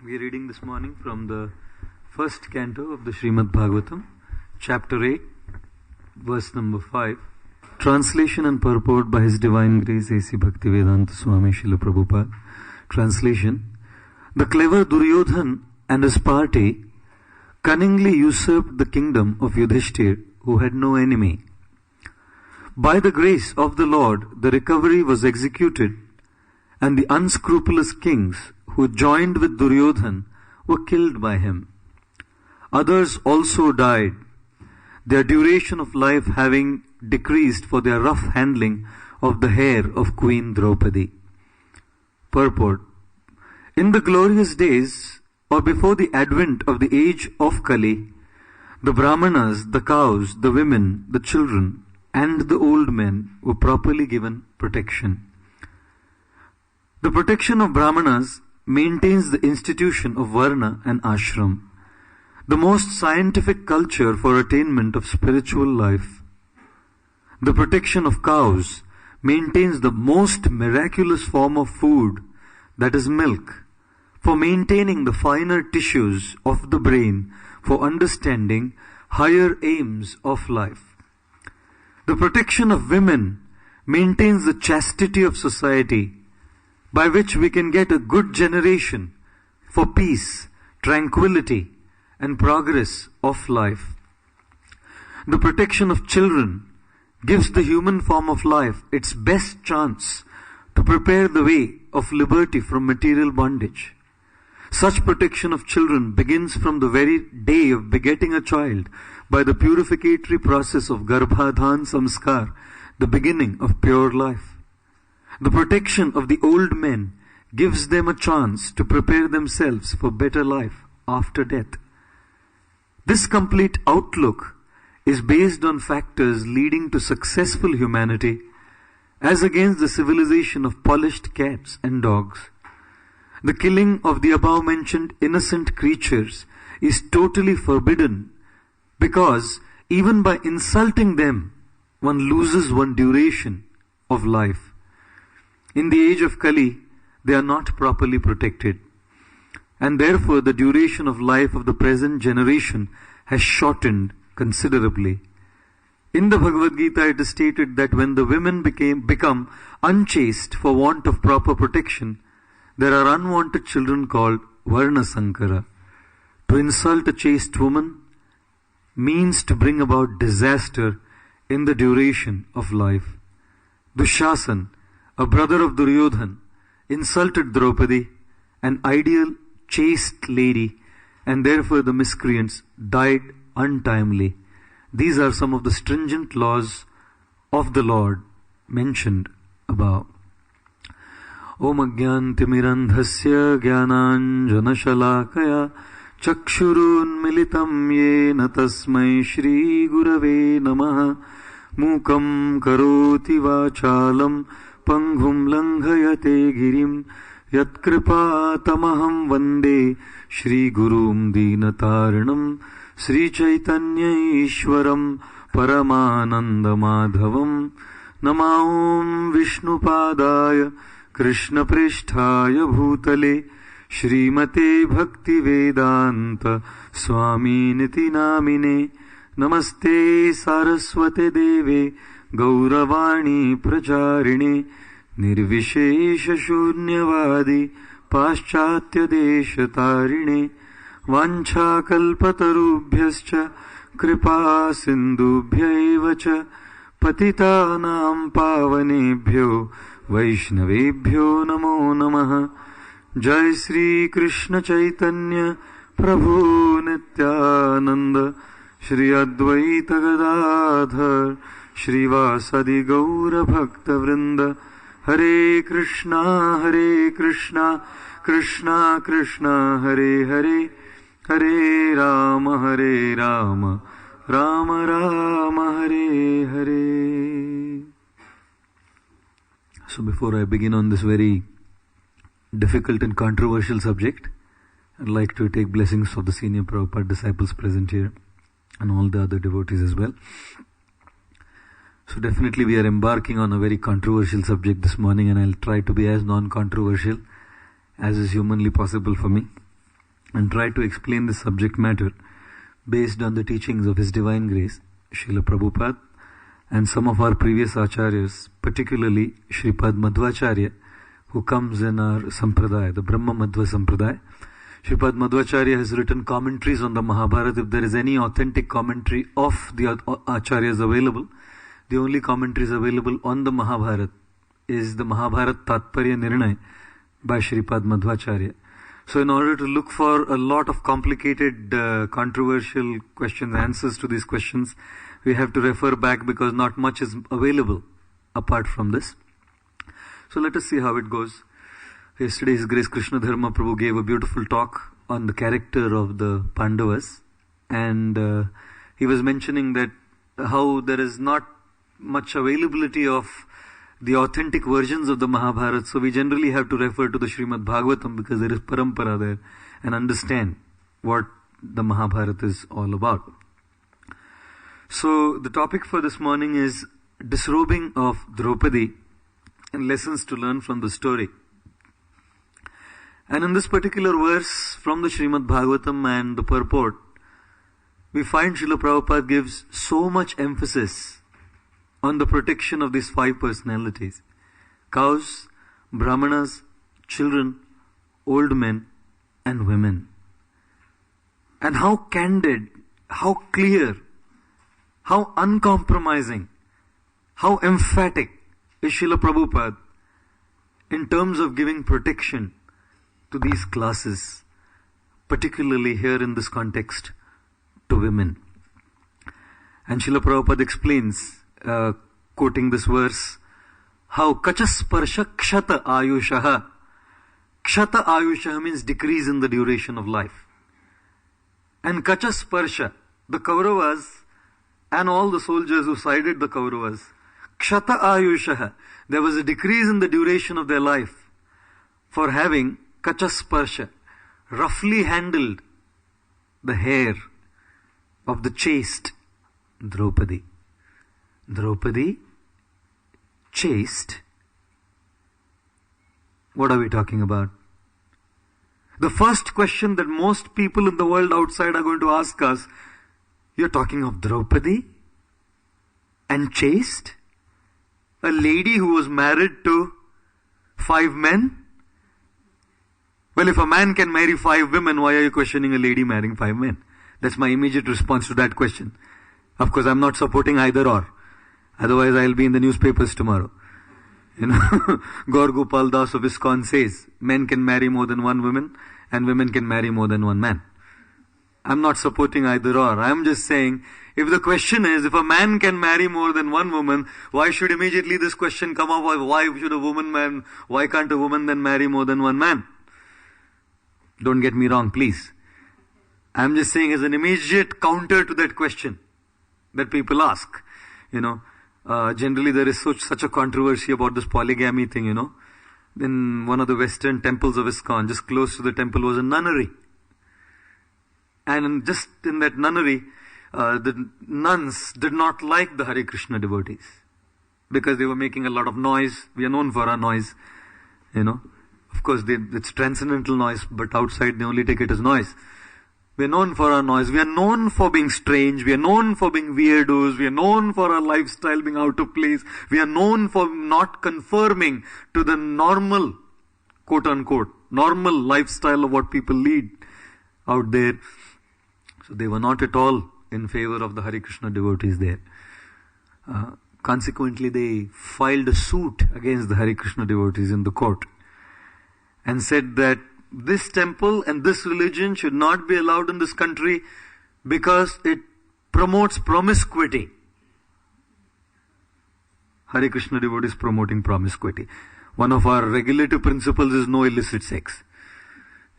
We are reading this morning from the first canto of the Srimad Bhagavatam, chapter 8, verse number 5. Translation and purport by His Divine Grace A.C. Bhaktivedanta Swami Srila Prabhupada. Translation: The clever Duryodhan and his party cunningly usurped the kingdom of Yudhishthir, who had no enemy. By the grace of the Lord, the recovery was executed, and the unscrupulous kings who joined with Duryodhan were killed by him. Others also died, their duration of life having decreased for their rough handling of the hair of Queen Draupadi. Purport: In the glorious days, or before the advent of the age of Kali, the Brahmanas, the cows, the women, the children, and the old men were properly given protection. The protection of Brahmanas maintains the institution of Varna and Ashram, the most scientific culture for attainment of spiritual life. The protection of cows maintains the most miraculous form of food, that is milk, for maintaining the finer tissues of the brain for understanding higher aims of life. The protection of women maintains the chastity of society, by which we can get a good generation for peace, tranquility, and progress of life. The protection of children gives the human form of life its best chance to prepare the way of liberty from material bondage. Such protection of children begins from the very day of begetting a child by the purificatory process of Garbhadhan Samskar, the beginning of pure life. The protection of the old men gives them a chance to prepare themselves for better life after death. This complete outlook is based on factors leading to successful humanity, as against the civilization of polished cats and dogs. The killing of the above-mentioned innocent creatures is totally forbidden, because even by insulting them, one loses one duration of life. In the age of Kali, they are not properly protected, and therefore the duration of life of the present generation has shortened considerably. In the Bhagavad Gita, it is stated that when the women become unchaste for want of proper protection, there are unwanted children called Varna Sankara. To insult a chaste woman means to bring about disaster in the duration of life. Dushasan, a brother of Duryodhan, insulted Draupadi, an ideal chaste lady, and therefore the miscreants died untimely. These are some of the stringent laws of the Lord mentioned above. Om Ajnantimirandhasya Jnananjanashalakaya Chakshurun Militam Yena Tasmai Shri Gurave Namaha Mukam Karoti Vachalam Panghum Langhayate Girim Yatkripatamaham Vande Shri Gurum Deenataranam Sri Chaitanya Ishwaram Paramananda Madhavam Namaum Vishnupadaya Krishna Pristhaya Bhutale Shrimate Bhakti Vedanta Swami Niti Namine Namaste Saraswate Deve Gauravani Pracharine Nirvishesha Shunyavadi Paschatya Deshatarine Vancha Kalpatarubhyascha Kripa Sindubhyaiva cha Patitanam Pavanebhyo Vaishnavebhyo Namo Namaha. Jai Sri Krishna Chaitanya Prabhu Nityananda Shri Advaita Gadadhar Shrivasadi Gaura Bhakta Vrinda. Hare Krishna, Krishna Krishna, Hare Hare, Hare Rama, Rama Rama, Hare Hare. So before I begin on this very difficult and controversial subject, I'd like to take blessings of the senior Prabhupada disciples present here and all the other devotees as well. So definitely we are embarking on a very controversial subject this morning, and I'll try to be as non-controversial as is humanly possible for me. and try to explain the subject matter based on the teachings of His Divine Grace, Srila Prabhupada, and some of our previous acharyas, particularly Sripad Madhvacharya, who comes in our Sampradaya, the Brahma Madhva Sampradaya. Sripad Madhvacharya has written commentaries on the Mahabharata. If there is any authentic commentary of the acharyas available, the only commentaries available on the Mahabharata is the Mahabharata Tatparya Nirnay by Sripad Madhvacharya. So in order to look for a lot of complicated, controversial questions, answers to these questions, we have to refer back because not much is available apart from this. So let us see how it goes. Yesterday His Grace Krishna Dharma Prabhu gave a beautiful talk on the character of the Pandavas, and he was mentioning that how there is not much availability of the authentic versions of the Mahabharata, so we generally have to refer to the Srimad Bhagavatam because there is parampara there, and understand what the Mahabharata is all about. So the topic for this morning is disrobing of Draupadi and lessons to learn from the story. And in this particular verse from the Srimad Bhagavatam and the purport, we find Srila Prabhupada gives so much emphasis on the protection of these 5 personalities: cows, brahmanas, children, old men, and women. And how candid, how clear, how uncompromising, how emphatic is Srila Prabhupada in terms of giving protection to these classes, particularly here in this context, to women. And Srila Prabhupada explains, quoting this verse, how kachasparsha kshata ayushaha. Kshata ayushaha means decrease in the duration of life. And kachasparsha, the Kauravas and all the soldiers who sided the Kauravas, kshata ayushaha, there was a decrease in the duration of their life for having kachasparsha, roughly handled the hair of the chaste Draupadi. Draupadi, chaste. What are we talking about? The first question that most people in the world outside are going to ask us, you're talking of Draupadi and chaste? A lady who was married to 5 men? Well, if a man can marry 5 women, why are you questioning a lady marrying 5 men? That's my immediate response to that question. Of course, I'm not supporting either or. Otherwise, I'll be in the newspapers tomorrow. You know, Gaur Gopal Das of ISKCON says, men can marry more than 1 woman and women can marry more than 1 man. I'm not supporting either or. I'm just saying, if the question is, if a man can marry more than 1 woman, why should immediately this question come up? Why can't a woman then marry more than 1 man? Don't get me wrong, please. I'm just saying as an immediate counter to that question that people ask. You know, generally there is such a controversy about this polygamy thing, you know. In one of the western temples of ISKCON, just close to the temple was a nunnery. And just in that nunnery, the nuns did not like the Hare Krishna devotees because they were making a lot of noise. We are known for our noise, you know. Of course, it's transcendental noise, but outside they only take it as noise. We are known for our noise. We are known for being strange. We are known for being weirdos. We are known for our lifestyle being out of place. We are known for not conforming to the normal, quote unquote, normal lifestyle of what people lead out there. So they were not at all in favor of the Hare Krishna devotees there. Consequently, they filed a suit against the Hare Krishna devotees in the court and said that this temple and this religion should not be allowed in this country because it promotes promiscuity. Hare Krishna devotees promoting promiscuity. One of our regulative principles is no illicit sex.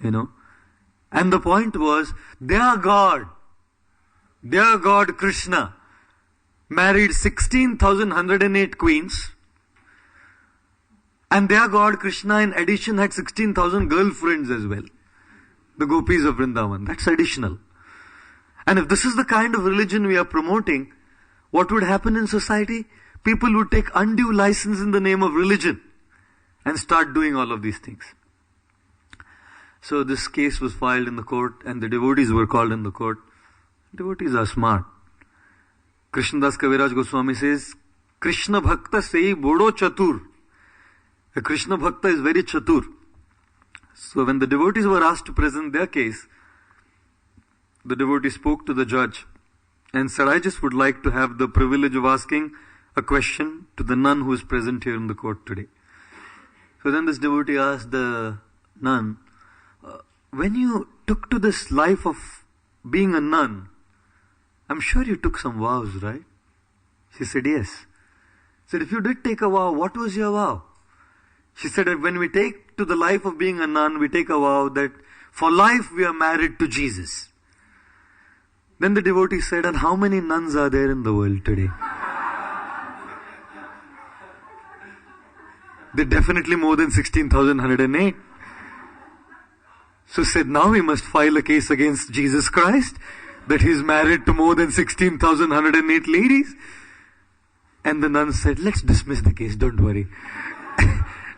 You know. And the point was, their God Krishna, married 16,108 queens. And their God Krishna in addition had 16,000 girlfriends as well. The gopis of Vrindavan. That's additional. And if this is the kind of religion we are promoting, what would happen in society? People would take undue license in the name of religion and start doing all of these things. So this case was filed in the court and the devotees were called in the court. Devotees are smart. Krishnadas Kaviraj Goswami says, Krishna Bhakta sei bodo chatur. A Krishna Bhakta is very chatur. So when the devotees were asked to present their case, the devotee spoke to the judge and said, I just would like to have the privilege of asking a question to the nun who is present here in the court today. So then this devotee asked the nun, when you took to this life of being a nun, I'm sure you took some vows, right? She said, yes. He said, if you did take a vow, what was your vow? She said that when we take to the life of being a nun, we take a vow that for life we are married to Jesus. Then the devotee said, and how many nuns are there in the world today? They're definitely more than 16,108. So said, now we must file a case against Jesus Christ that he's married to more than 16,108 ladies. And the nun said, let's dismiss the case, don't worry.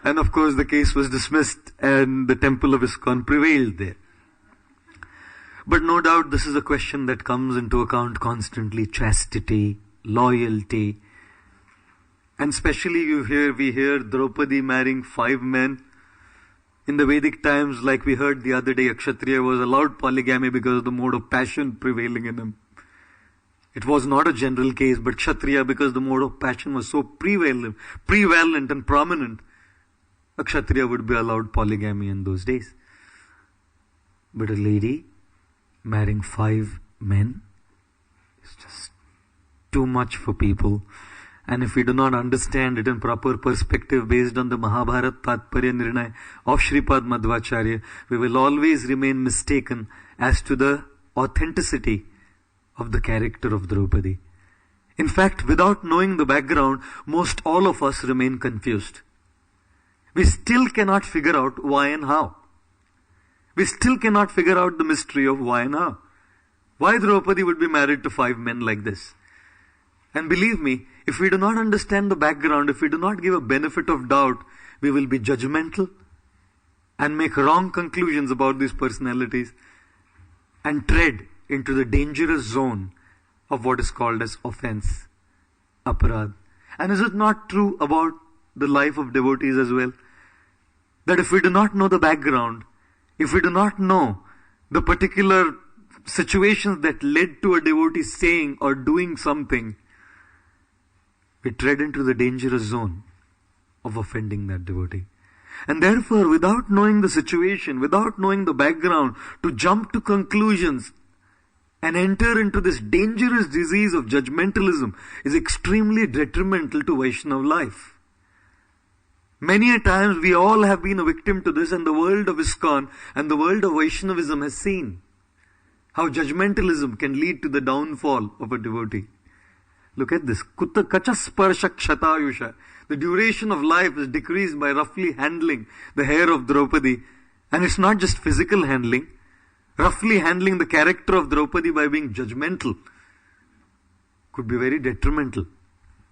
And of course the case was dismissed and the temple of ISKCON prevailed there. But no doubt this is a question that comes into account constantly, chastity, loyalty. And especially we hear Draupadi marrying 5 men. In the Vedic times, like we heard the other day, a Kshatriya was allowed polygamy because of the mode of passion prevailing in him. It was not a general case, but Kshatriya, because the mode of passion was so prevalent and prominent, a Kshatriya would be allowed polygamy in those days. But a lady marrying 5 men is just too much for people. And if we do not understand it in proper perspective based on the Mahabharat Tatparya Nirnay of Shripad Madhvacharya, we will always remain mistaken as to the authenticity of the character of Draupadi. In fact, without knowing the background, most all of us remain confused. We still cannot figure out why and how. We still cannot figure out the mystery of why and how. Why Draupadi would be married to 5 men like this. And believe me, if we do not understand the background, if we do not give a benefit of doubt, we will be judgmental and make wrong conclusions about these personalities and tread into the dangerous zone of what is called as offense, aparad. And is it not true about the life of devotees as well? That if we do not know the background, if we do not know the particular situations that led to a devotee saying or doing something, we tread into the dangerous zone of offending that devotee. And therefore, without knowing the situation, without knowing the background, to jump to conclusions and enter into this dangerous disease of judgmentalism is extremely detrimental to Vaishnava life. Many a times we all have been a victim to this, and the world of ISKCON and the world of Vaishnavism has seen how judgmentalism can lead to the downfall of a devotee. Look at this. Kutta kachasparsha kshatayusha. The duration of life is decreased by roughly handling the hair of Draupadi. And it's not just physical handling. Roughly handling the character of Draupadi by being judgmental could be very detrimental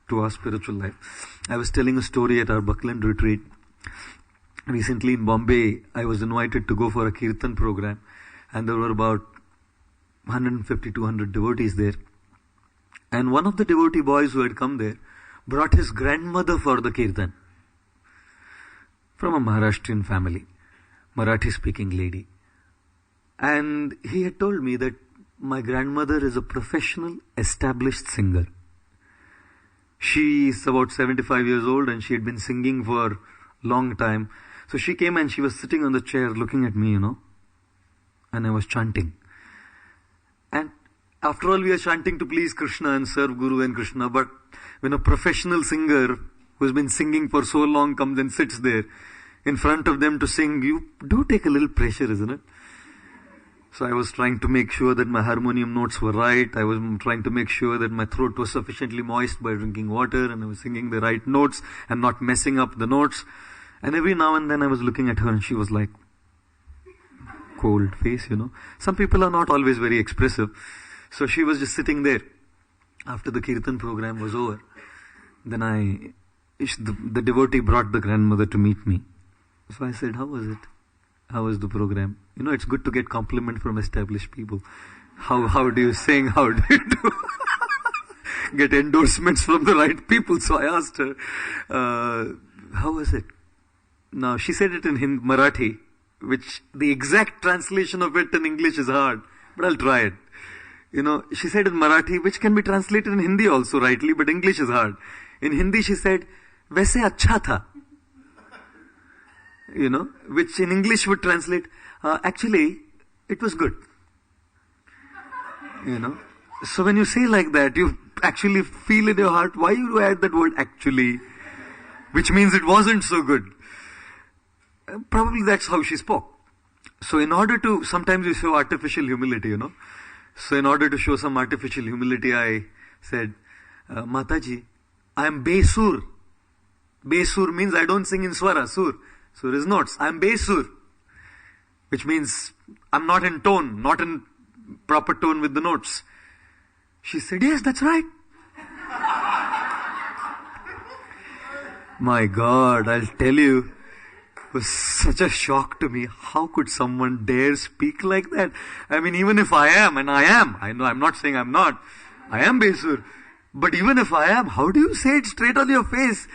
to our spiritual life. I was telling a story at our Buckland retreat. Recently in Bombay, I was invited to go for a Kirtan program. And there were about 150-200 devotees there. And one of the devotee boys who had come there brought his grandmother for the Kirtan. From a Maharashtrian family, Marathi speaking lady. And he had told me that my grandmother is a professional, established singer. She is about 75 years old and she had been singing for a long time. So she came and she was sitting on the chair looking at me, and I was chanting. And after all, we are chanting to please Krishna and serve Guru and Krishna. But when a professional singer who's been singing for so long comes and sits there in front of them to sing, you do take a little pressure, isn't it? So I was trying to make sure that my harmonium notes were right. I was trying to make sure that my throat was sufficiently moist by drinking water, and I was singing the right notes and not messing up the notes. And every now and then I was looking at her and she was like, cold face, Some people are not always very expressive. So she was just sitting there. After the Kirtan program was over, then the devotee brought the grandmother to meet me. So I said, how was it? How was the program? You know, it's good to get compliment from established people. How do you sing? How do you do? Get endorsements from the right people. So I asked her, how was it? Now, she said it in Marathi, which the exact translation of it in English is hard, but I'll try it. You know, she said in Marathi, which can be translated in Hindi also rightly, but English is hard. In Hindi, she said, "वैसे अच्छा था." You know, which in English would translate, actually, it was good. You know, so when you say like that, you actually feel in your heart, why you add that word actually, which means it wasn't so good. Probably that's how she spoke. So in order to, sometimes you show artificial humility, you know. So in order to show some artificial humility, I said, Mataji, I am Besur. Besur means I don't sing in Swara, Sur. Sur is notes. I am Besur. Which means I'm not in tone, not in proper tone with the notes. She said, yes, that's right. My God, I'll tell you, it was such a shock to me. How could someone dare speak like that? I mean, even if I am, and I know I'm not saying I'm not, I am Besur. But even if I am, how do you say it straight on your face?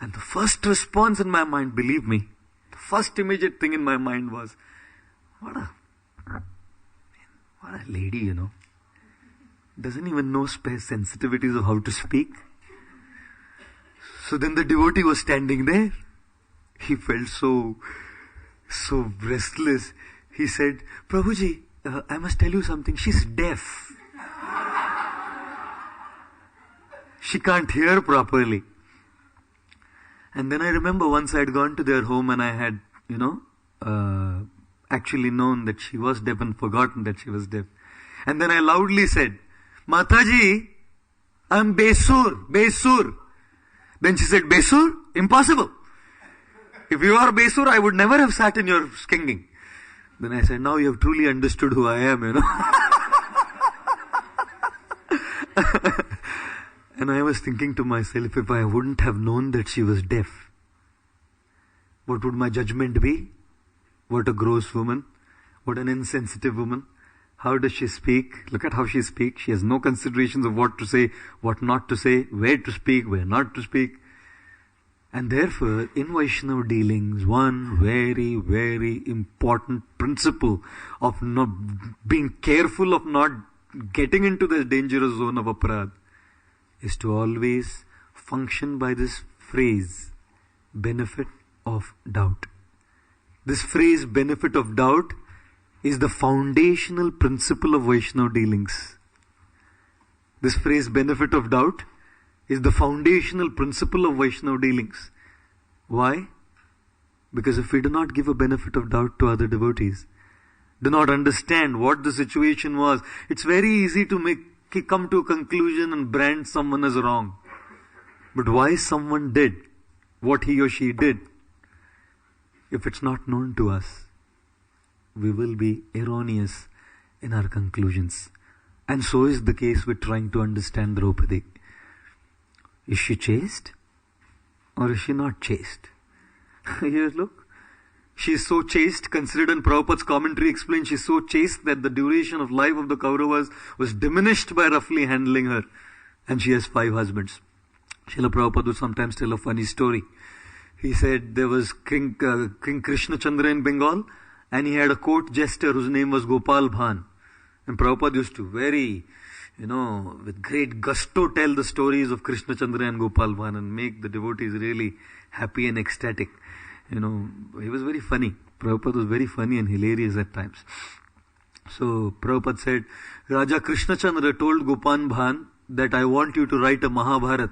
And the first response in my mind, believe me, the first immediate thing in my mind was, what a lady, you know. Doesn't even know sensitivities of how to speak. So then the devotee was standing there. He felt so restless. He said, Prabhuji, I must tell you something. She's deaf. She can't hear properly. And then I remember once I had gone to their home and I had, you know, actually known that she was deaf and forgotten that she was deaf. And then I loudly said, Mataji, I'm Besur, Besur. Then she said, Besur? Impossible. If you are Besur, I would never have sat in your singing. Then I said, now you have truly understood who I am, you know. And I was thinking to myself, if I wouldn't have known that she was deaf, what would my judgment be? What a gross woman. What an insensitive woman. How does she speak? Look at how she speaks. She has no considerations of what to say, what not to say, where to speak, where not to speak. And therefore, in Vaishnava dealings, one very, very important principle of not being careful of not getting into the dangerous zone of aparad is to always function by this phrase, benefit of doubt. This phrase, benefit of doubt, is the foundational principle of Vaishnava dealings. This phrase, benefit of doubt, is the foundational principle of Vaishnava dealings. Why? Because if we do not give a benefit of doubt to other devotees, do not understand what the situation was, it's very easy to come to a conclusion and brand someone as wrong. But why someone did what he or she did, if it's not known to us, we will be erroneous in our conclusions. And so is the case with trying to understand Draupadi. Is she chaste? Or is she not chaste? Here, look. She is so chaste, considered in Prabhupada's commentary explained, she is so chaste that the duration of life of the Kauravas was diminished by roughly handling her. And she has 5 husbands. Srila Prabhupada would sometimes tell a funny story. He said there was King Krishna Chandra in Bengal, and he had a court jester whose name was Gopal Bhan. And Prabhupada used to very, with great gusto tell the stories of Krishna Chandra and Gopal Bhan and make the devotees really happy and ecstatic. He was very funny. Prabhupada was very funny and hilarious at times. So Prabhupada said, Raja Krishna Chandra told Gopal Bhan that I want you to write a Mahabharat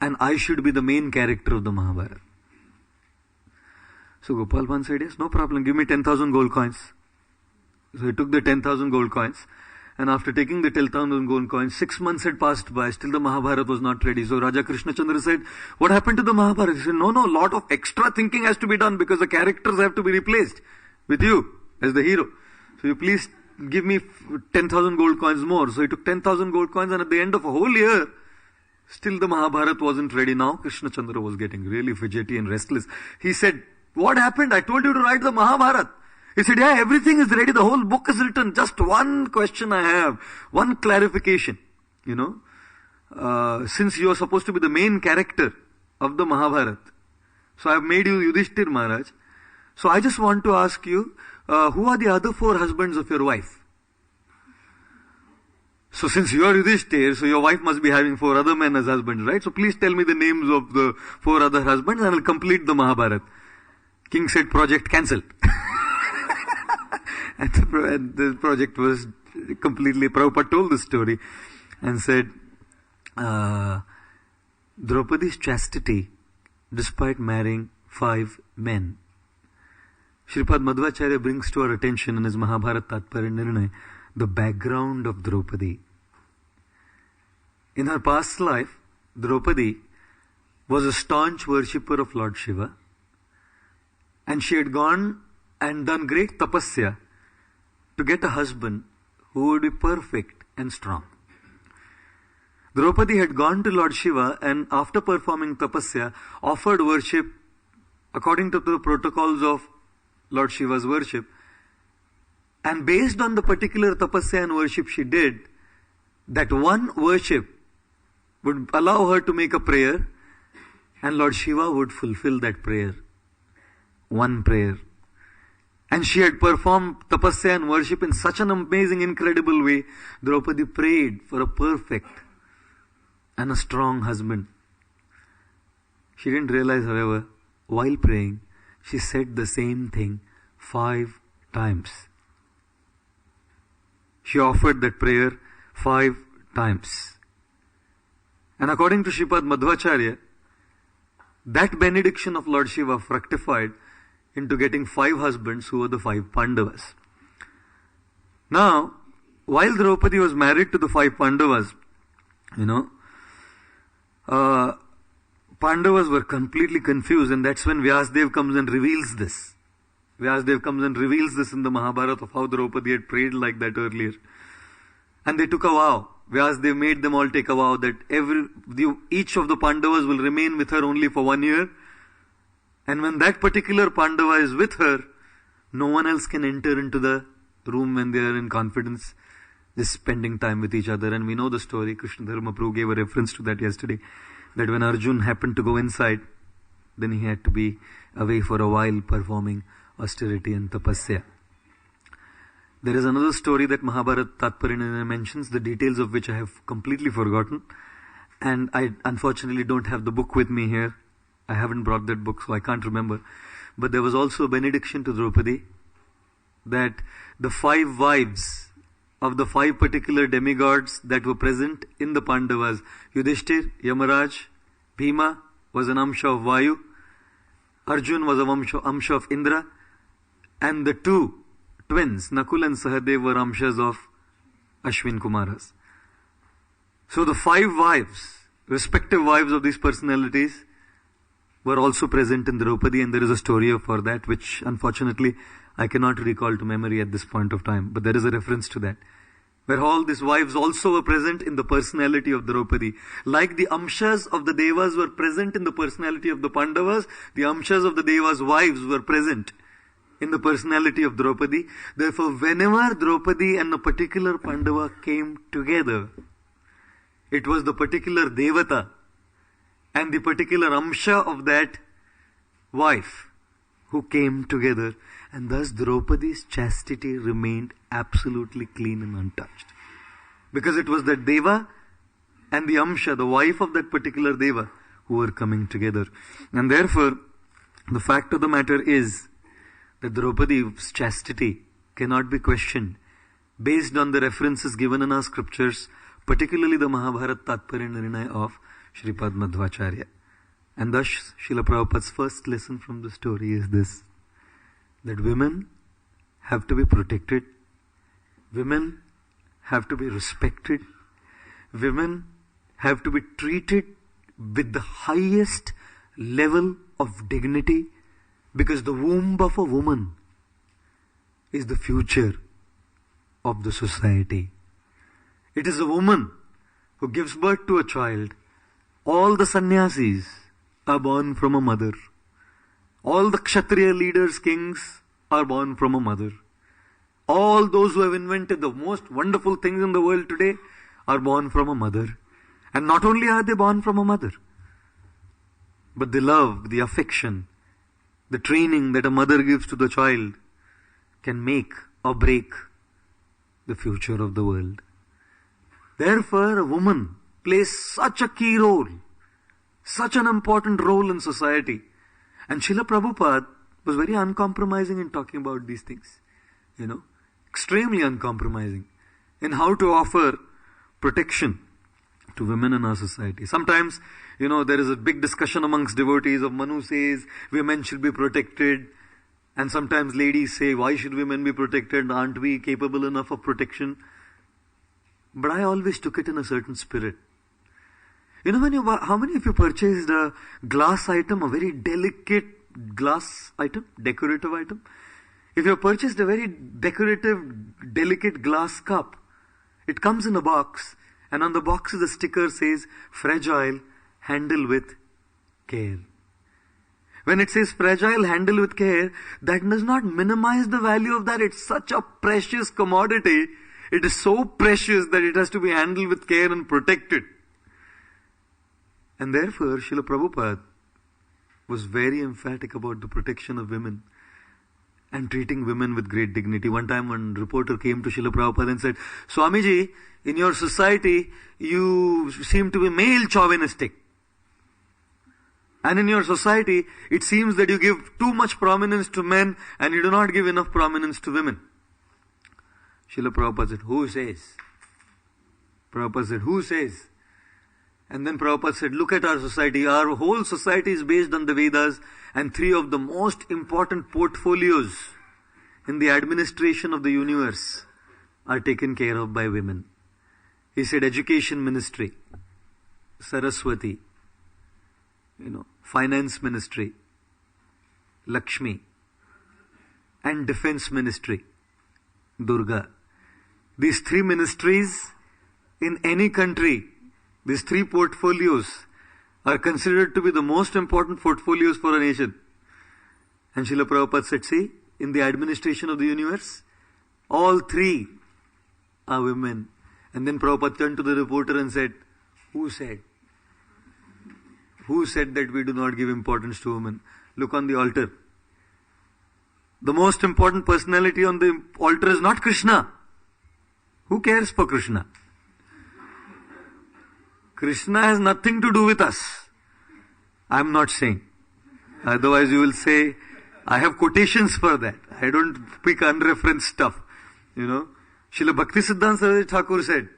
and I should be the main character of the Mahabharat. So Gopal Bhan said, yes, no problem, give me 10,000 gold coins. So he took the 10,000 gold coins, and after taking the 10,000 gold coins, 6 months had passed by, still the Mahabharata was not ready. So Raja Krishna Chandra said, what happened to the Mahabharata? He said, no, lot of extra thinking has to be done because the characters have to be replaced with you as the hero. So you please give me 10,000 gold coins more. So he took 10,000 gold coins, and at the end of a whole year, still the Mahabharata wasn't ready. Now Krishna Chandra was getting really fidgety and restless. He said, What happened? I told you to write the Mahabharat. He said, yeah, everything is ready. The whole book is written. Just one question I have. One clarification. Since you are supposed to be the main character of the Mahabharat. So I have made you Yudhishthir Maharaj. So I just want to ask you, who are the other 4 husbands of your wife? So since you are Yudhishthir, so your wife must be having 4 other men as husbands, right? So please tell me the names of the 4 other husbands and I will complete the Mahabharat. King said, project cancelled. and the project was completely, Prabhupada told the story and said, Draupadi's chastity, despite marrying 5 men. Shripad Madhvacharya brings to our attention in his Mahabharat Tatparya Nirnay the background of Draupadi. In her past life, Draupadi was a staunch worshipper of Lord Shiva, and she had gone and done great tapasya to get a husband who would be perfect and strong. Draupadi had gone to Lord Shiva and after performing tapasya offered worship according to the protocols of Lord Shiva's worship, and based on the particular tapasya and worship she did, that one worship would allow her to make a prayer and Lord Shiva would fulfill that prayer. One prayer. And she had performed tapasya and worship in such an amazing, incredible way. Draupadi prayed for a perfect and a strong husband. She didn't realize, however, while praying, she said the same thing 5 times. She offered that prayer 5 times. And according to Shripad Madhvacharya, that benediction of Lord Shiva fructified into getting 5 husbands who were the 5 Pandavas. Now, while Draupadi was married to the 5 Pandavas, Pandavas were completely confused, and that's when Vyasdev comes and reveals this. Vyasdev comes and reveals this in the Mahabharata of how Draupadi had prayed like that earlier. And they took a vow. Vyasdev made them all take a vow that each of the Pandavas will remain with her only for 1 year. And when that particular Pandava is with her, no one else can enter into the room when they are in confidence, just spending time with each other. And we know the story. Krishna Dharma Prabhu gave a reference to that yesterday. That when Arjun happened to go inside, then he had to be away for a while performing austerity and tapasya. There is another story that Mahabharat Tatparya mentions, the details of which I have completely forgotten. And I unfortunately don't have the book with me here. I haven't brought that book, so I can't remember. But there was also a benediction to Draupadi that the 5 wives of the 5 particular demigods that were present in the Pandavas, Yudhishthir, Yamaraj, Bhima was an amsha of Vayu, Arjun was an amsha of Indra, and the 2 twins, Nakul and Sahadev, were amshas of Ashwin Kumaras. So the 5 wives, respective wives of these personalities, were also present in Draupadi, and there is a story for that which unfortunately I cannot recall to memory at this point of time, but there is a reference to that, where all these wives also were present in the personality of Draupadi. Like the amshas of the Devas were present in the personality of the Pandavas, the amshas of the Devas' wives were present in the personality of Draupadi. Therefore, whenever Draupadi and a particular Pandava came together, it was the particular Devata and the particular amsha of that wife who came together, and thus Draupadi's chastity remained absolutely clean and untouched. Because it was that Deva and the amsha, the wife of that particular Deva, who were coming together. And therefore, the fact of the matter is that Draupadi's chastity cannot be questioned based on the references given in our scriptures, particularly the Mahabharat Tatparya Nirnay of Shripad Madhvacharya. And thus, Srila Prabhupada's first lesson from the story is this, that women have to be protected, women have to be respected, women have to be treated with the highest level of dignity, because the womb of a woman is the future of the society. It is a woman who gives birth to a child. All the sannyasis are born from a mother. All the Kshatriya leaders, kings, are born from a mother. All those who have invented the most wonderful things in the world today are born from a mother. And not only are they born from a mother, but the love, the affection, the training that a mother gives to the child can make or break the future of the world. Therefore, a woman plays such a key role, such an important role in society. And Srila Prabhupada was very uncompromising in talking about these things. Extremely uncompromising in how to offer protection to women in our society. Sometimes, there is a big discussion amongst devotees of Manu says women should be protected. And sometimes ladies say, why should women be protected? Aren't we capable enough of protection? But I always took it in a certain spirit. How many of you purchased a glass item, a very delicate glass item, decorative item? If you purchased a very decorative, delicate glass cup, it comes in a box, and on the box the sticker says, fragile, handle with care. When it says fragile, handle with care, that does not minimize the value of that. It's such a precious commodity. It is so precious that it has to be handled with care and protected. And therefore, Srila Prabhupada was very emphatic about the protection of women and treating women with great dignity. One time one reporter came to Srila Prabhupada and said, Swamiji, in your society, you seem to be male chauvinistic. And in your society, it seems that you give too much prominence to men and you do not give enough prominence to women. Srila Prabhupada said, who says? Prabhupada said, who says? And then Prabhupada said, look at our society. Our whole society is based on the Vedas, and three of the most important portfolios in the administration of the universe are taken care of by women. He said education ministry, Saraswati, finance ministry, Lakshmi, and defense ministry, Durga. These three ministries in any country, these three portfolios are considered to be the most important portfolios for a nation. And Srila Prabhupada said, see, in the administration of the universe, all three are women. And then Prabhupada turned to the reporter and said, who said? Who said that we do not give importance to women? Look on the altar. The most important personality on the altar is not Krishna. Who cares for Krishna? Krishna has nothing to do with us. I am not saying. Otherwise you will say, I have quotations for that. I don't pick unreferenced stuff. Srila Bhaktisiddhanta Saraswati Thakur said,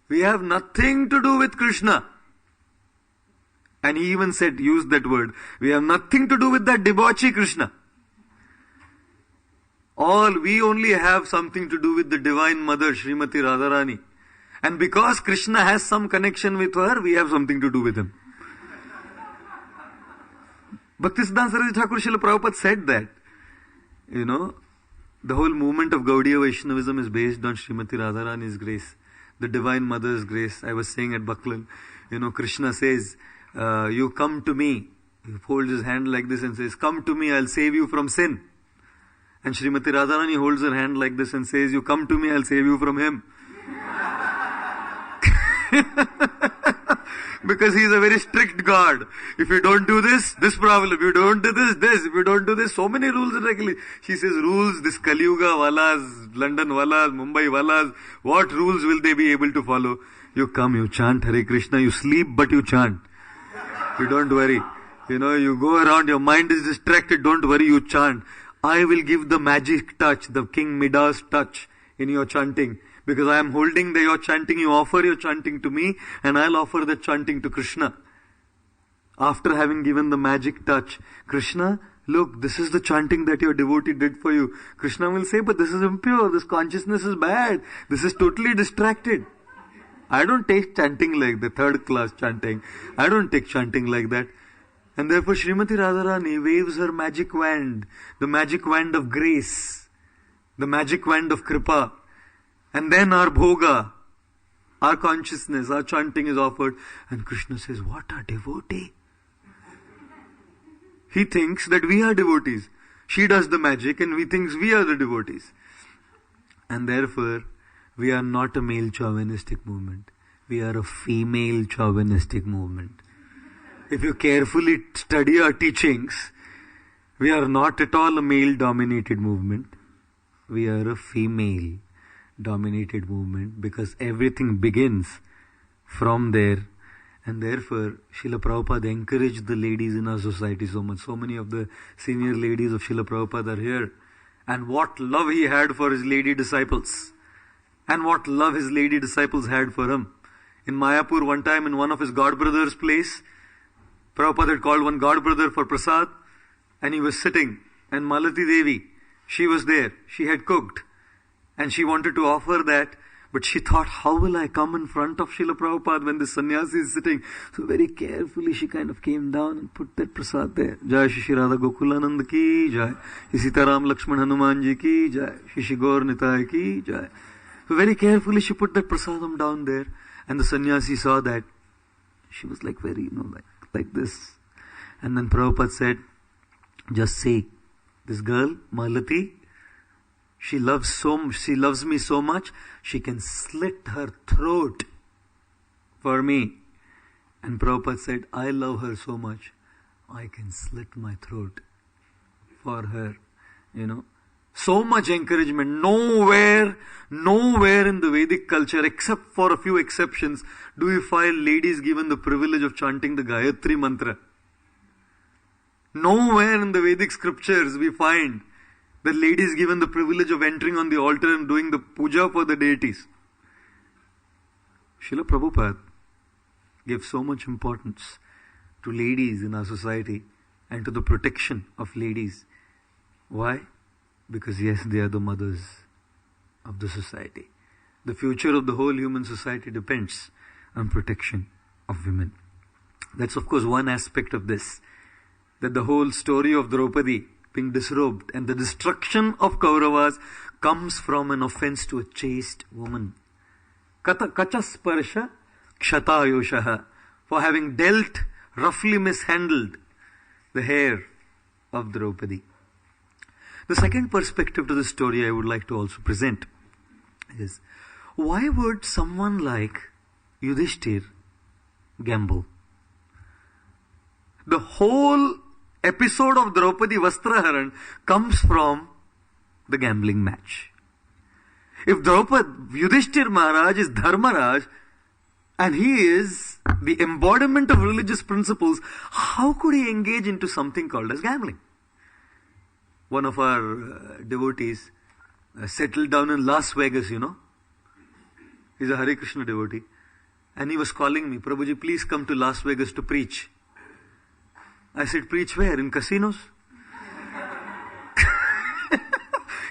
we have nothing to do with Krishna. And he even said, used that word, we have nothing to do with that debauchee Krishna. We only have something to do with the Divine Mother, Srimati Radharani. And because Krishna has some connection with her, we have something to do with him. Bhaktisiddhanta Saraswati Thakur Srila Prabhupada said that, the whole movement of Gaudiya Vaishnavism is based on Srimati Radharani's grace, the Divine Mother's grace. I was saying at Buckland, Krishna says, you come to me. He holds his hand like this and says, come to me, I'll save you from sin. And Srimati Radharani holds her hand like this and says, you come to me, I'll save you from him. Because he is a very strict God. If you don't do this, this problem. If you don't do this, this. If you don't do this, so many rules and regulations. She says, rules, this Kali Yuga Walas, London Walas, Mumbai Walas, what rules will they be able to follow? You come, you chant Hare Krishna, you sleep but you chant. You don't worry. You go around, your mind is distracted, don't worry, you chant. I will give the magic touch, the King Midas touch in your chanting. Because I am holding your chanting, you offer your chanting to me, and I'll offer the chanting to Krishna. After having given the magic touch, Krishna, look, this is the chanting that your devotee did for you. Krishna will say, but this is impure, this consciousness is bad, this is totally distracted. I don't take chanting like the third class chanting. I don't take chanting like that. And therefore Srimati Radharani waves her magic wand, the magic wand of grace, the magic wand of kripa. And then our bhoga, our consciousness, our chanting is offered. And Krishna says, what a devotee. He thinks that we are devotees. She does the magic and we thinks we are the devotees. And therefore, we are not a male chauvinistic movement. We are a female chauvinistic movement. If you carefully study our teachings, we are not at all a male-dominated movement. We are a female-dominated movement because everything begins from there. And therefore, Srila Prabhupada encouraged the ladies in our society so much. So many of the senior ladies of Srila Prabhupada are here. And what love he had for his lady disciples. And what love his lady disciples had for him. In Mayapur, one time in one of his god brothers' place, Prabhupada had called one god brother for prasad. And he was sitting. And Malati Devi, she was there. She had cooked. And she wanted to offer that. But she thought, how will I come in front of Srila Prabhupada when this sannyasi is sitting? So very carefully she kind of came down and put that prasad there. Jai Shri Radha Gokulanand ki jai. Sitaram Lakshman Hanuman ji ki jai. Shri Gaur Nitai ki jai. So very carefully she put that prasadam down there. And the sannyasi saw that. She was like very, like this. And then Prabhupada said, just say, this girl, Malati, she loves me so much, she can slit her throat for me. And Prabhupada said, I love her so much, I can slit my throat for her. So much encouragement. Nowhere in the Vedic culture, except for a few exceptions, do we find ladies given the privilege of chanting the Gayatri mantra. Nowhere in the Vedic scriptures we find the ladies given the privilege of entering on the altar and doing the puja for the deities. Srila Prabhupada gave so much importance to ladies in our society and to the protection of ladies. Why? Because yes, they are the mothers of the society. The future of the whole human society depends on protection of women. That's of course one aspect of this. That the whole story of Draupadi being disrobed and the destruction of Kauravas comes from an offense to a chaste woman. Kachasparsha kshatayoshaha, for having dealt, roughly mishandled the hair of Draupadi. The second perspective to the story I would like to also present is, why would someone like Yudhishthir gamble? The whole episode of Draupadi Vastraharan comes from the gambling match. If Yudhishthir Maharaj is Dharmaraj and he is the embodiment of religious principles, how could he engage into something called as gambling? One of our devotees settled down in Las Vegas, He's a Hare Krishna devotee. And he was calling me, Prabhuji, please come to Las Vegas to preach. I said, preach where? In casinos?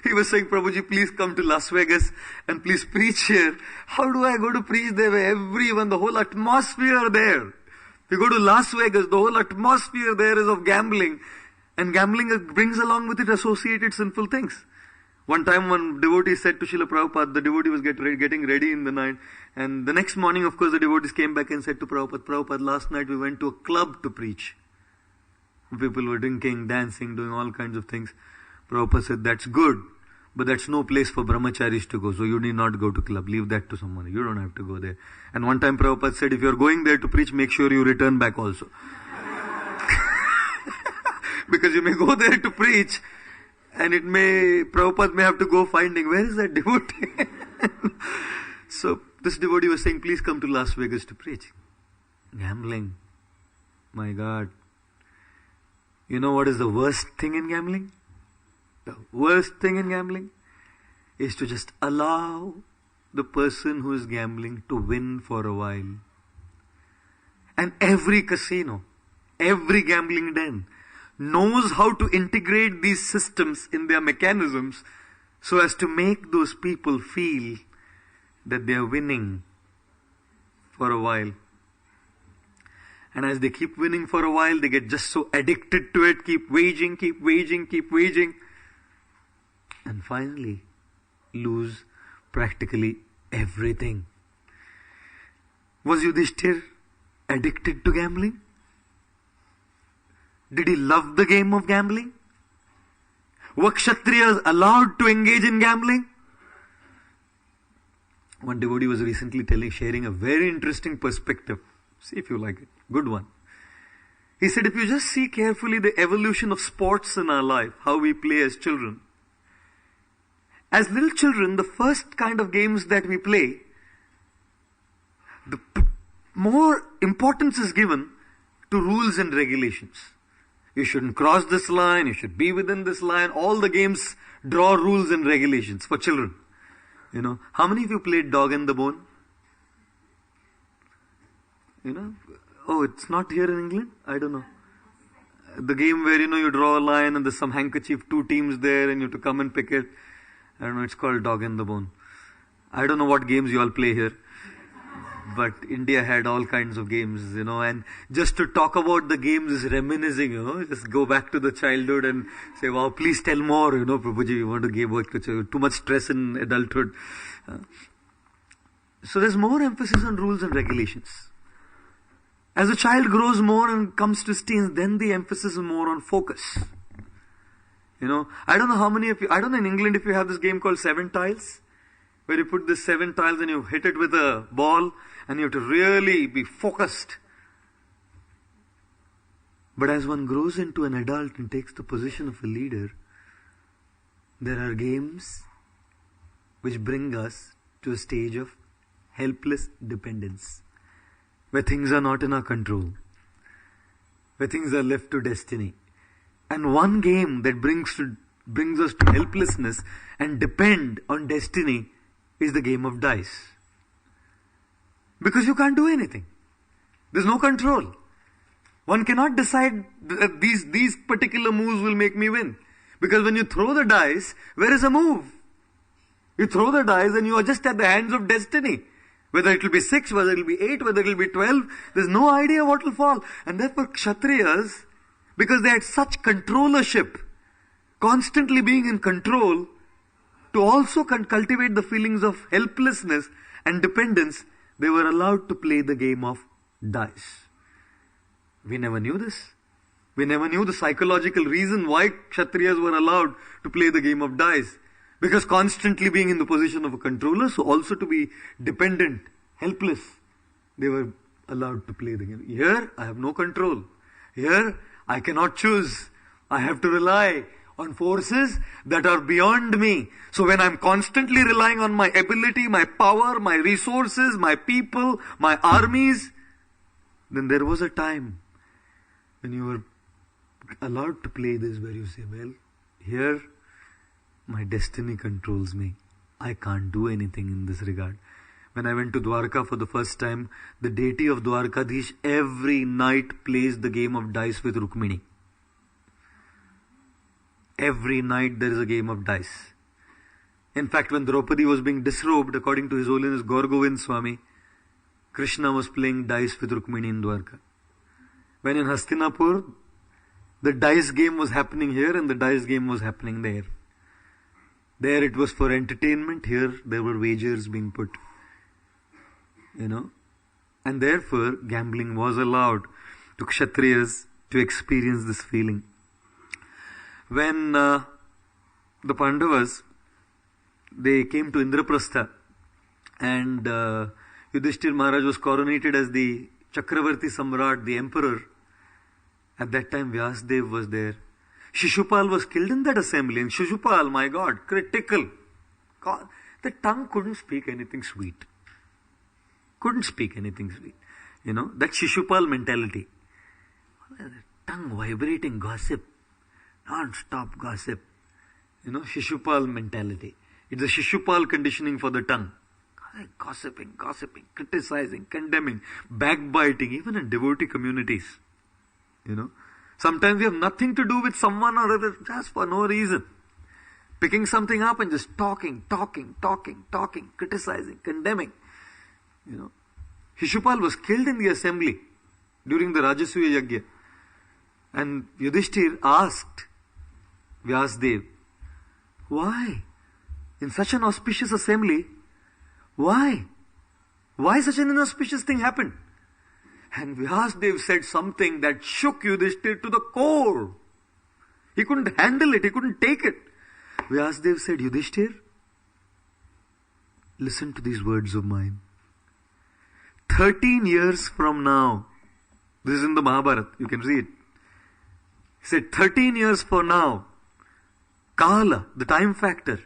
He was saying, Prabhuji, please come to Las Vegas and please preach here. How do I go to preach there where everyone, the whole atmosphere there? You go to Las Vegas, the whole atmosphere there is of gambling. And gambling brings along with it associated sinful things. One time one devotee said to Srila Prabhupada, the devotee was getting ready in the night. And the next morning, of course, the devotees came back and said to Prabhupada, Prabhupada, last night we went to a club to preach. People were drinking, dancing, doing all kinds of things. Prabhupada said, that's good, but that's no place for brahmacharis to go. So you need not go to club. Leave that to someone. You don't have to go there. And one time Prabhupada said, if you're going there to preach, make sure you return back also. Because you may go there to preach and Prabhupada may have to go finding, where is that devotee? So this devotee was saying, please come to Las Vegas to preach. Gambling. My God. You know what is the worst thing in gambling? The worst thing in gambling is to just allow the person who is gambling to win for a while. And every casino, every gambling den knows how to integrate these systems in their mechanisms so as to make those people feel that they are winning for a while. And as they keep winning for a while, they get just so addicted to it, keep waging. And finally, lose practically everything. Was Yudhishthir addicted to gambling? Did he love the game of gambling? Were Kshatriyas allowed to engage in gambling? One devotee was recently sharing a very interesting perspective. See if you like it. Good one. He said, if you just see carefully the evolution of sports in our life, how we play as children. As little children, the first kind of games that we play, the more importance is given to rules and regulations. You shouldn't cross this line, you should be within this line. All the games draw rules and regulations for children. How many of you played Dog and the Bone? Oh, it's not here in England? I don't know. The game where, you draw a line and there's some handkerchief, 2 teams there and you have to come and pick it. I don't know, it's called Dog and the Bone. I don't know what games you all play here. But India had all kinds of games, and just to talk about the games is reminiscing, just go back to the childhood and say, wow, please tell more, Prabhuji, you want to give work to too much stress in adulthood. So there's more emphasis on rules and regulations. As a child grows more and comes to teens, then the emphasis is more on focus. I don't know how many of you, I don't know in England if you have this game called 7 tiles, where you put the 7 tiles and you hit it with a ball and you have to really be focused. But as one grows into an adult and takes the position of a leader, there are games which bring us to a stage of helpless dependence, where things are not in our control, where things are left to destiny. And one game that brings us to helplessness and depend on destiny is the game of dice. Because you can't do anything. There's no control. One cannot decide that these particular moves will make me win. Because when you throw the dice, where is a move? You throw the dice and you are just at the hands of destiny. Whether it will be 6, whether it will be 8, whether it will be 12, there's no idea what will fall. And therefore Kshatriyas, because they had such controllership, constantly being in control, to also cultivate the feelings of helplessness and dependence, they were allowed to play the game of dice. We never knew this. We never knew the psychological reason why Kshatriyas were allowed to play the game of dice. Because constantly being in the position of a controller, so also to be dependent, helpless, they were allowed to play the game. Here, I have no control. Here, I cannot choose. I have to rely on forces that are beyond me. So when I'm constantly relying on my ability, my power, my resources, my people, my armies, then there was a time when you were allowed to play this where you say, well, here my destiny controls me. I can't do anything in this regard. When I went to Dwarka for the first time, the deity of Dwarkadhish every night plays the game of dice with Rukmini. Every night there is a game of dice. In fact, when Draupadi was being disrobed, according to His Holiness Gaur Gopal Swami, Krishna was playing dice with Rukmini in Dwarka. When in Hastinapur, the dice game was happening here and the dice game was happening there. There it was for entertainment, here there were wagers being put. And therefore gambling was allowed to Kshatriyas to experience this feeling. When the Pandavas, they came to Indraprastha and Yudhishthir Maharaj was coronated as the Chakravarti Samrat, the emperor. At that time Vyasdev was there. Shishupal was killed in that assembly, and Shishupal, my God, critical. God, the tongue couldn't speak anything sweet. Couldn't speak anything sweet. That Shishupal mentality. Tongue vibrating gossip. Non-stop gossip. Shishupal mentality. It's a Shishupal conditioning for the tongue. Gossiping, criticizing, condemning, backbiting, even in devotee communities. Sometimes we have nothing to do with someone or other, just for no reason. Picking something up and just talking, criticizing, condemning. Shishupal was killed in the assembly during the Rajasuya Yagya. And Yudhishthir asked Vyasdev, why? In such an auspicious assembly, why? Why such an inauspicious thing happened? And Vyasadeva said something that shook Yudhishthir to the core. He couldn't handle it, he couldn't take it. Vyasadeva said, Yudhishthir, listen to these words of mine. 13 years from now, this is in the Mahabharat, you can read. He said, 13 years from now, Kala, the time factor,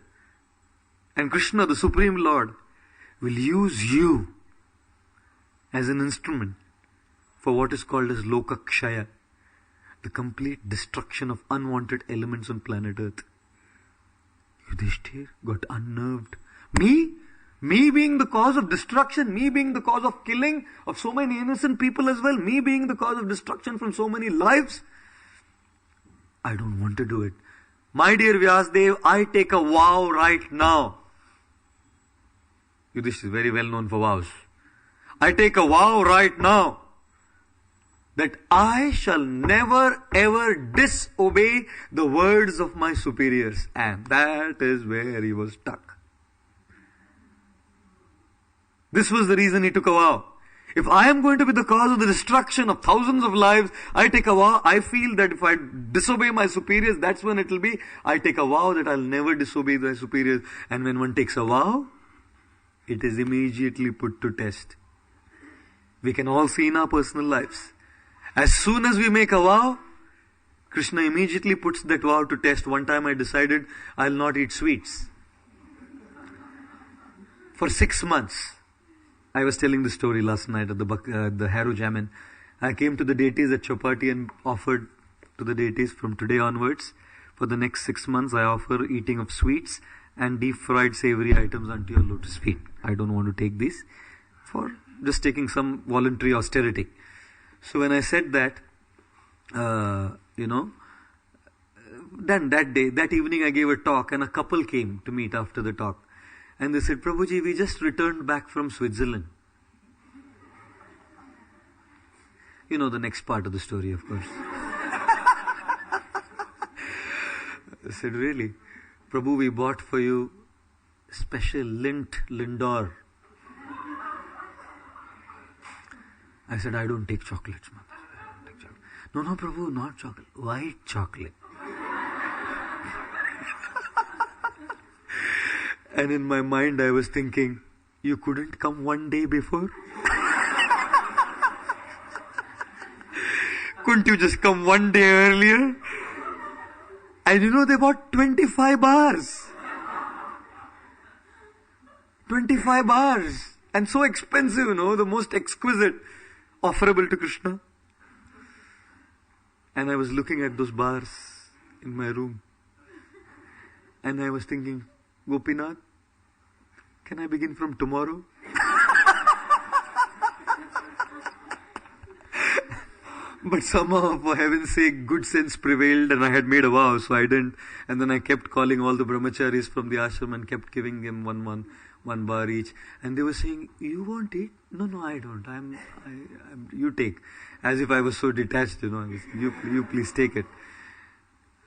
and Krishna, the Supreme Lord, will use you as an instrument for what is called as Lokakshaya, the complete destruction of unwanted elements on planet Earth. Yudhishthir got unnerved. Me? Me being the cause of destruction, me being the cause of killing of so many innocent people as well, me being the cause of destruction from so many lives. I don't want to do it. My dear Vyasadeva, I take a vow right now. Yudhishthir is very well known for vows. I take a vow right now that I shall never ever disobey the words of my superiors. And that is where he was stuck. This was the reason he took a vow. If I am going to be the cause of the destruction of thousands of lives, I take a vow. I feel that if I disobey my superiors, that's when it will be. I take a vow that I'll never disobey my superiors. And when one takes a vow, it is immediately put to test. We can all see in our personal lives. As soon as we make a vow, Krishna immediately puts that vow to test. One time I decided I'll not eat sweets. For 6 months. I was telling the story last night at the Harrow Jamin. I came to the deities at Chopati and offered to the deities from today onwards. For the next 6 months, I offer eating of sweets and deep fried savory items unto your lotus feet. I don't want to take these for just taking some voluntary austerity. So when I said that, then that evening I gave a talk and a couple came to meet after the talk. And they said, Prabhuji, we just returned back from Switzerland. You know the next part of the story, of course. I said, really? Prabhu, we bought for you special Lindor. I said, I don't take chocolates, mother. I don't take chocolate. No, Prabhu, not chocolate. White chocolate. And in my mind I was thinking, you couldn't come one day before? Couldn't you just come one day earlier? And they bought 25 bars. 25 bars. And so expensive, the most exquisite, offerable to Krishna. And I was looking at those bars in my room. And I was thinking, Gopinath, can I begin from tomorrow? But somehow, for heaven's sake, good sense prevailed and I had made a vow, so I didn't. And then I kept calling all the brahmacharis from the ashram and kept giving them one bar each. And they were saying, you won't eat? No, I don't. You take. As if I was so detached, you please take it.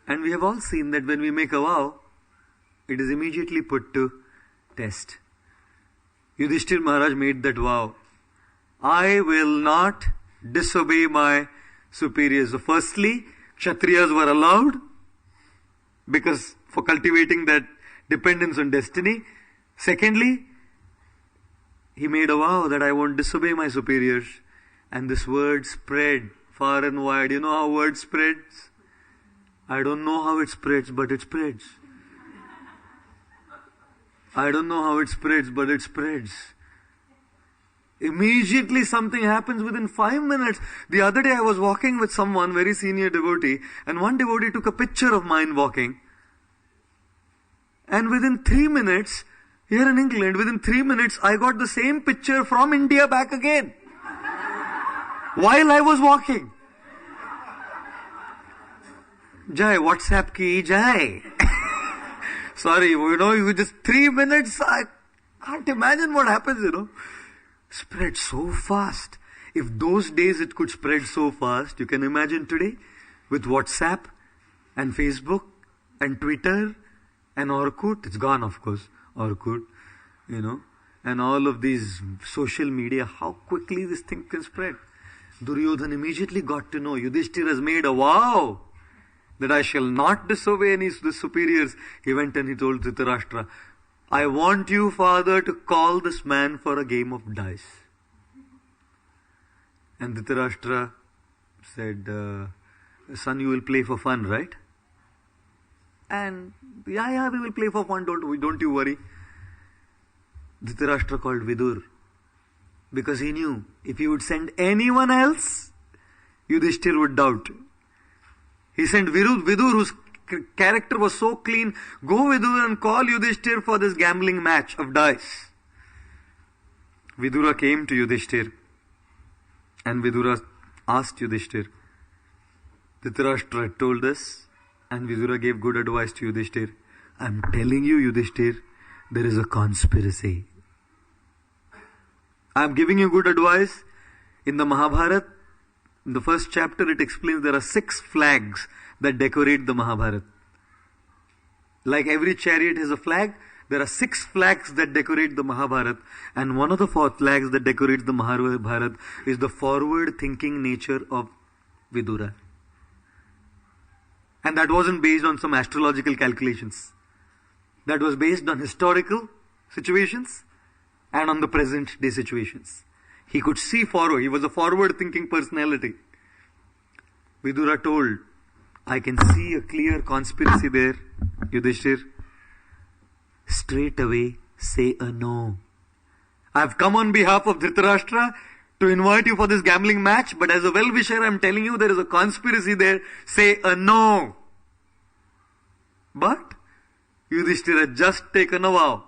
And we have all seen that when we make a vow, it is immediately put to test. Yudhishthir Maharaj made that vow. I will not disobey my superiors. So firstly, Kshatriyas were allowed because for cultivating that dependence on destiny. Secondly, he made a vow that I won't disobey my superiors. And this word spread far and wide. You know how word spreads? I don't know how it spreads, but it spreads. I don't know how it spreads, but it spreads. Immediately something happens within 5 minutes. The other day I was walking with someone, very senior devotee, and one devotee took a picture of mine walking. And within 3 minutes, here in England, within 3 minutes, I got the same picture from India back again. While I was walking. Jai, WhatsApp ki jai. Sorry, you just 3 minutes, I can't imagine what happens, Spread so fast. If those days it could spread so fast, you can imagine today with WhatsApp and Facebook and Twitter and Orkut. It's gone, of course, Orkut, and all of these social media, how quickly this thing can spread. Duryodhan immediately got to know Yudhishthira has made a vow that I shall not disobey any of the superiors. He went and he told Dhritarashtra, I want you, father, to call this man for a game of dice. And Dhritarashtra said, son, you will play for fun, right? And yeah, we will play for fun, don't you worry. Dhritarashtra called Vidur, because he knew if he would send anyone else, Yudhishthira would doubt. He sent Vidur, whose character was so clean. Go, Vidur, and call Yudhishthira for this gambling match of dice. Vidura came to Yudhishthira, and Vidura asked Yudhishthira. Dhritarashtra had told us, and Vidura gave good advice to Yudhishthira. I am telling you, Yudhishthira, there is a conspiracy. I am giving you good advice. In the Mahabharat, in the first chapter, it explains there are 6 flags that decorate the Mahabharat. Like every chariot has a flag, there are 6 flags that decorate the Mahabharat. And one of the 4 flags that decorates the Mahabharat is the forward-thinking nature of Vidura. And that wasn't based on some astrological calculations. That was based on historical situations and on the present day situations. He could see forward. He was a forward-thinking personality. Vidura told, I can see a clear conspiracy there, Yudhishthira. Straight away, say a no. I have come on behalf of Dhritarashtra to invite you for this gambling match, but as a well-wisher, I am telling you there is a conspiracy there. Say a no. But Yudhishthira had just taken a vow.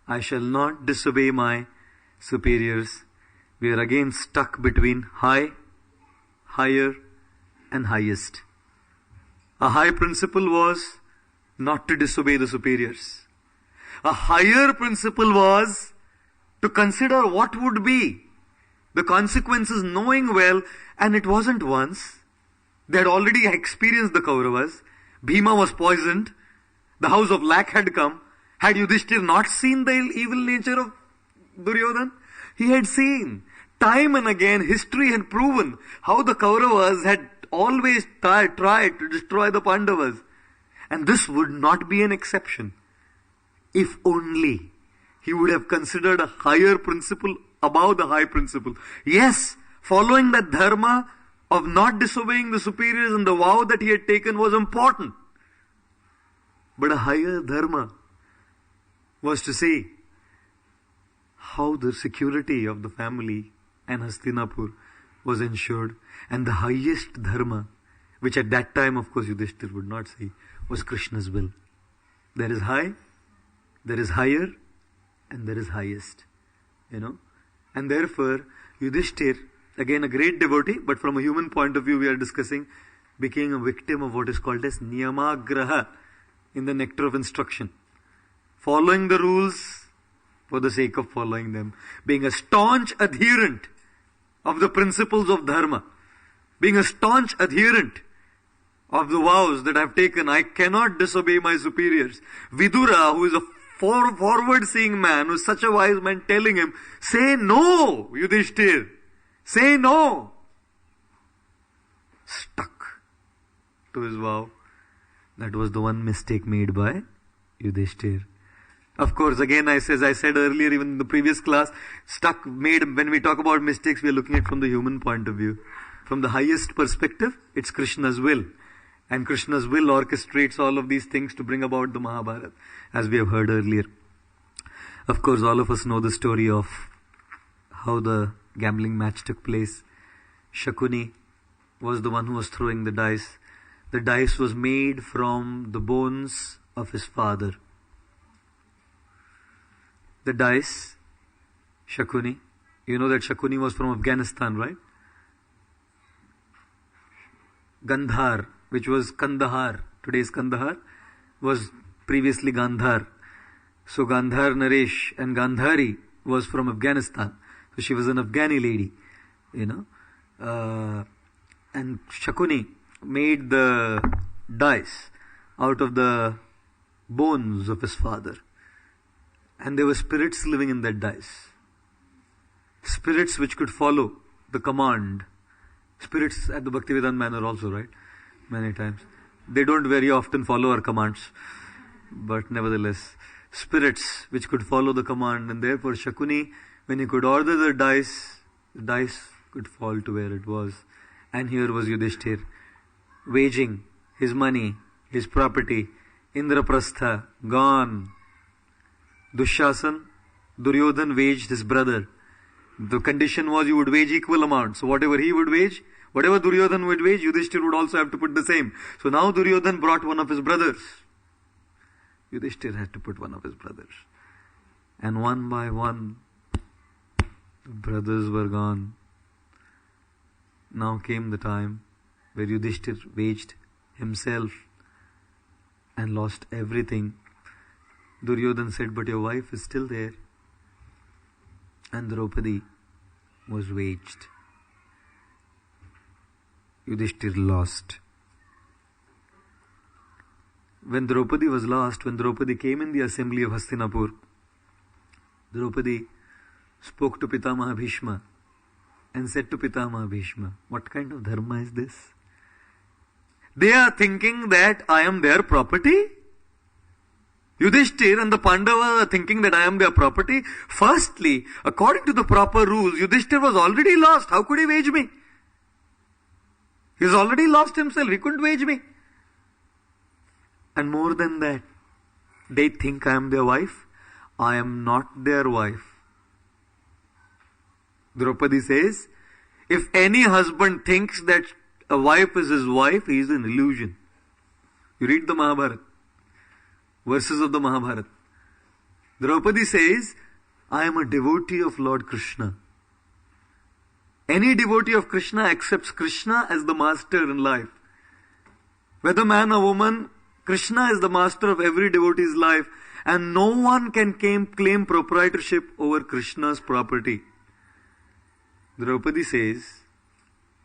I shall not disobey my superiors. We are again stuck between high, higher, and highest. A high principle was not to disobey the superiors. A higher principle was to consider what would be the consequences, knowing well, and it wasn't once. They had already experienced the Kauravas. Bhima was poisoned. The house of lack had come. Had Yudhishthira not seen the evil nature of Duryodhan? He had seen. Time and again, history had proven how the Kauravas had always tried to destroy the Pandavas. And this would not be an exception. If only he would have considered a higher principle above the high principle. Yes, following that dharma of not disobeying the superiors and the vow that he had taken was important. But a higher dharma was to see how the security of the family and Hastinapur was ensured. And the highest dharma, which at that time, of course, Yudhishthira would not see, was Krishna's will. There is high, there is higher, and there is highest. And therefore, Yudhishthira, again a great devotee, but from a human point of view we are discussing, became a victim of what is called as niyamagraha in the nectar of instruction. Following the rules for the sake of following them. Being a staunch adherent of the principles of dharma. Being a staunch adherent of the vows that I have taken. I cannot disobey my superiors. Vidura, who is a forward-seeing man, who is such a wise man, telling him, say no, Yudhishthira. Say no. Stuck to his vow. That was the one mistake made by Yudhishthira. Of course, again, as I said earlier, even in the previous class, when we talk about mistakes, we are looking at it from the human point of view. From the highest perspective, it's Krishna's will. And Krishna's will orchestrates all of these things to bring about the Mahabharata, as we have heard earlier. Of course, all of us know the story of how the gambling match took place. Shakuni was the one who was throwing the dice. The dice was made from the bones of his father. The dice, Shakuni, you know that Shakuni was from Afghanistan, right? Gandhar, which was Kandahar, today's Kandahar, was previously Gandhar. So Gandhar Naresh and Gandhari was from Afghanistan. So she was an Afghani lady, and Shakuni made the dice out of the bones of his father. And there were spirits living in that dice. Spirits which could follow the command. Spirits at the Bhaktivedanta manner also, right? Many times. They don't very often follow our commands. But nevertheless, spirits which could follow the command, and therefore Shakuni, when he could order the dice could fall to where it was. And here was Yudhishthir, waging his money, his property, Indraprastha, gone. Dushasan, Duryodhan waged his brother. The condition was you would wage equal amount. So whatever he would wage, whatever Duryodhan would wage, Yudhishthir would also have to put the same. So now Duryodhan brought one of his brothers. Yudhishthir had to put one of his brothers. And one by one, the brothers were gone. Now came the time where Yudhishthir waged himself and lost everything. Duryodhan said, but your wife is still there. And Draupadi was waged. Yudhishthir lost. When Draupadi was lost, when Draupadi came in the assembly of Hastinapur, Draupadi spoke to Pitamaha Bhishma and said to Pitamaha Bhishma, what kind of dharma is this? They are thinking that I am their property. Yudhishthir and the Pandavas are thinking that I am their property. Firstly, according to the proper rules, Yudhishthir was already lost. How could he wage me? He has already lost himself. He couldn't wage me. And more than that, they think I am their wife. I am not their wife. Draupadi says, if any husband thinks that a wife is his wife, he is an illusion. You read the Mahabharat, verses of the Mahabharat. Draupadi says, I am a devotee of Lord Krishna. Any devotee of Krishna accepts Krishna as the master in life. Whether man or woman, Krishna is the master of every devotee's life, and no one can claim proprietorship over Krishna's property. Draupadi says,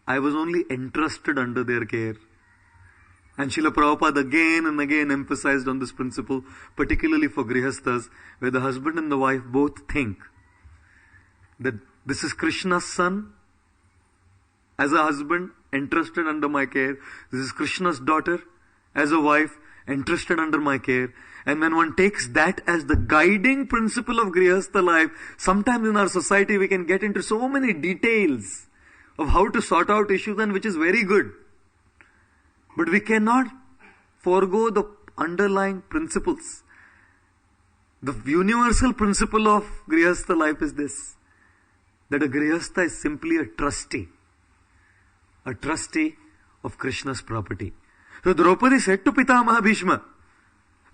I was only entrusted under their care. And Srila Prabhupada again and again emphasized on this principle, particularly for Grihasthas, where the husband and the wife both think that this is Krishna's son, as a husband, entrusted under my care. This is Krishna's daughter, as a wife, entrusted under my care. And when one takes that as the guiding principle of Grihastha life, sometimes in our society we can get into so many details of how to sort out issues, and which is very good. But we cannot forego the underlying principles. The universal principle of Grihastha life is this, that a Grihastha is simply a trustee of Krishna's property. So Draupadi said to Pitamaha Bhishma,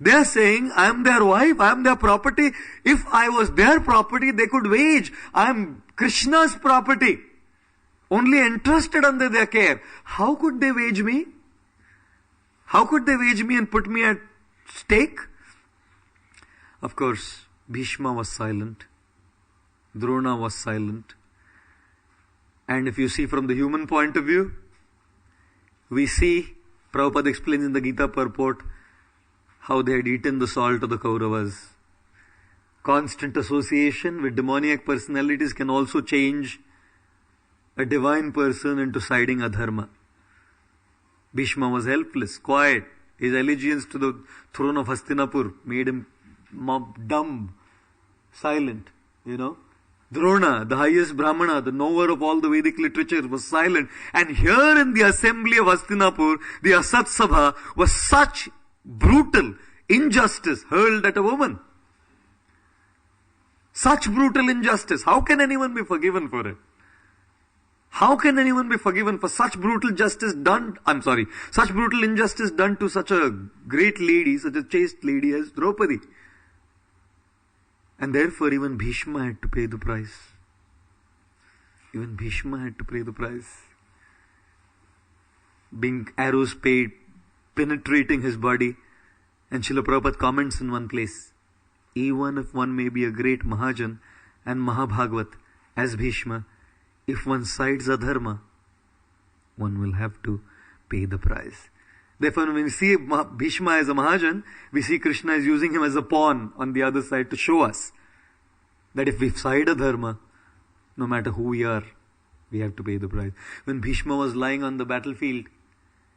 they are saying, I am their wife, I am their property. If I was their property, they could wage. I am Krishna's property, only entrusted under their care. How could they wage me? How could they wage me and put me at stake? Of course, Bhishma was silent. Drona was silent. And if you see from the human point of view, we see, Prabhupada explains in the Gita purport, how they had eaten the salt of the Kauravas. Constant association with demoniac personalities can also change a divine person into siding adharma. Bhishma was helpless, quiet. His allegiance to the throne of Hastinapur made him dumb, silent, Drona, the highest Brahmana, the knower of all the Vedic literature, was silent. And here in the assembly of Hastinapur, the Asat Sabha was such brutal injustice hurled at a woman. Such brutal injustice. How can anyone be forgiven for it? How can anyone be forgiven for such brutal injustice done to such a great lady, such a chaste lady as Draupadi? And therefore even Bhishma had to pay the price. Even Bhishma had to pay the price. Being arrows penetrating his body. And Srila Prabhupada comments in one place, even if one may be a great Mahajan and Mahabhagavat as Bhishma, if one sides adharma, one will have to pay the price. Therefore, when we see Bhishma as a Mahajan, we see Krishna is using him as a pawn on the other side to show us that if we side adharma, no matter who we are, We have to pay the price. When Bhishma was lying on the battlefield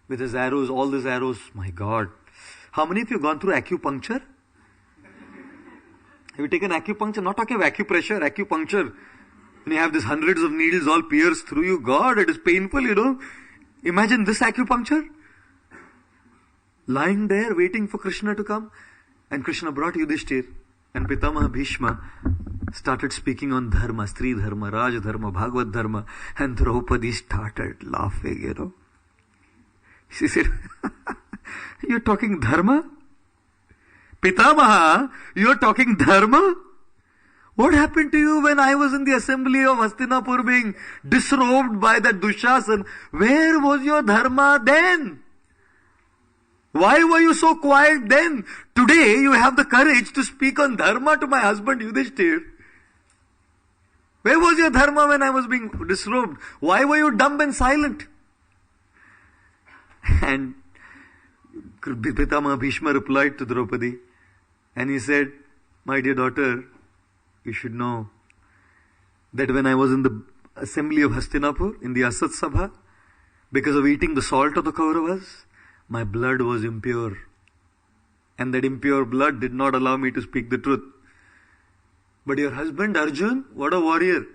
with his arrows, all these arrows, my God. How many of you have gone through acupuncture? Have you taken acupuncture? Not talking of acupressure, acupuncture. When you have these hundreds of needles all pierced through you, God, it is painful, Imagine this acupuncture. Lying there, waiting for Krishna to come. And Krishna brought Yudhishthir. And Pitamaha Bhishma started speaking on dharma, Stri dharma, Raj dharma, Bhagavad dharma. And Draupadi started laughing, She said, you're talking dharma? Pitamaha, you're talking dharma? What happened to you when I was in the assembly of Hastinapur being disrobed by that Dushasan? Where was your dharma then? Why were you so quiet then? Today you have the courage to speak on dharma to my husband Yudhishthir. Where was your dharma when I was being disrobed? Why were you dumb and silent? And Pitamaha Bhishma replied to Draupadi and he said, my dear daughter, you should know that when I was in the assembly of Hastinapur, in the Asat Sabha, because of eating the salt of the Kauravas, my blood was impure. And that impure blood did not allow me to speak the truth. But your husband Arjun, what a warrior.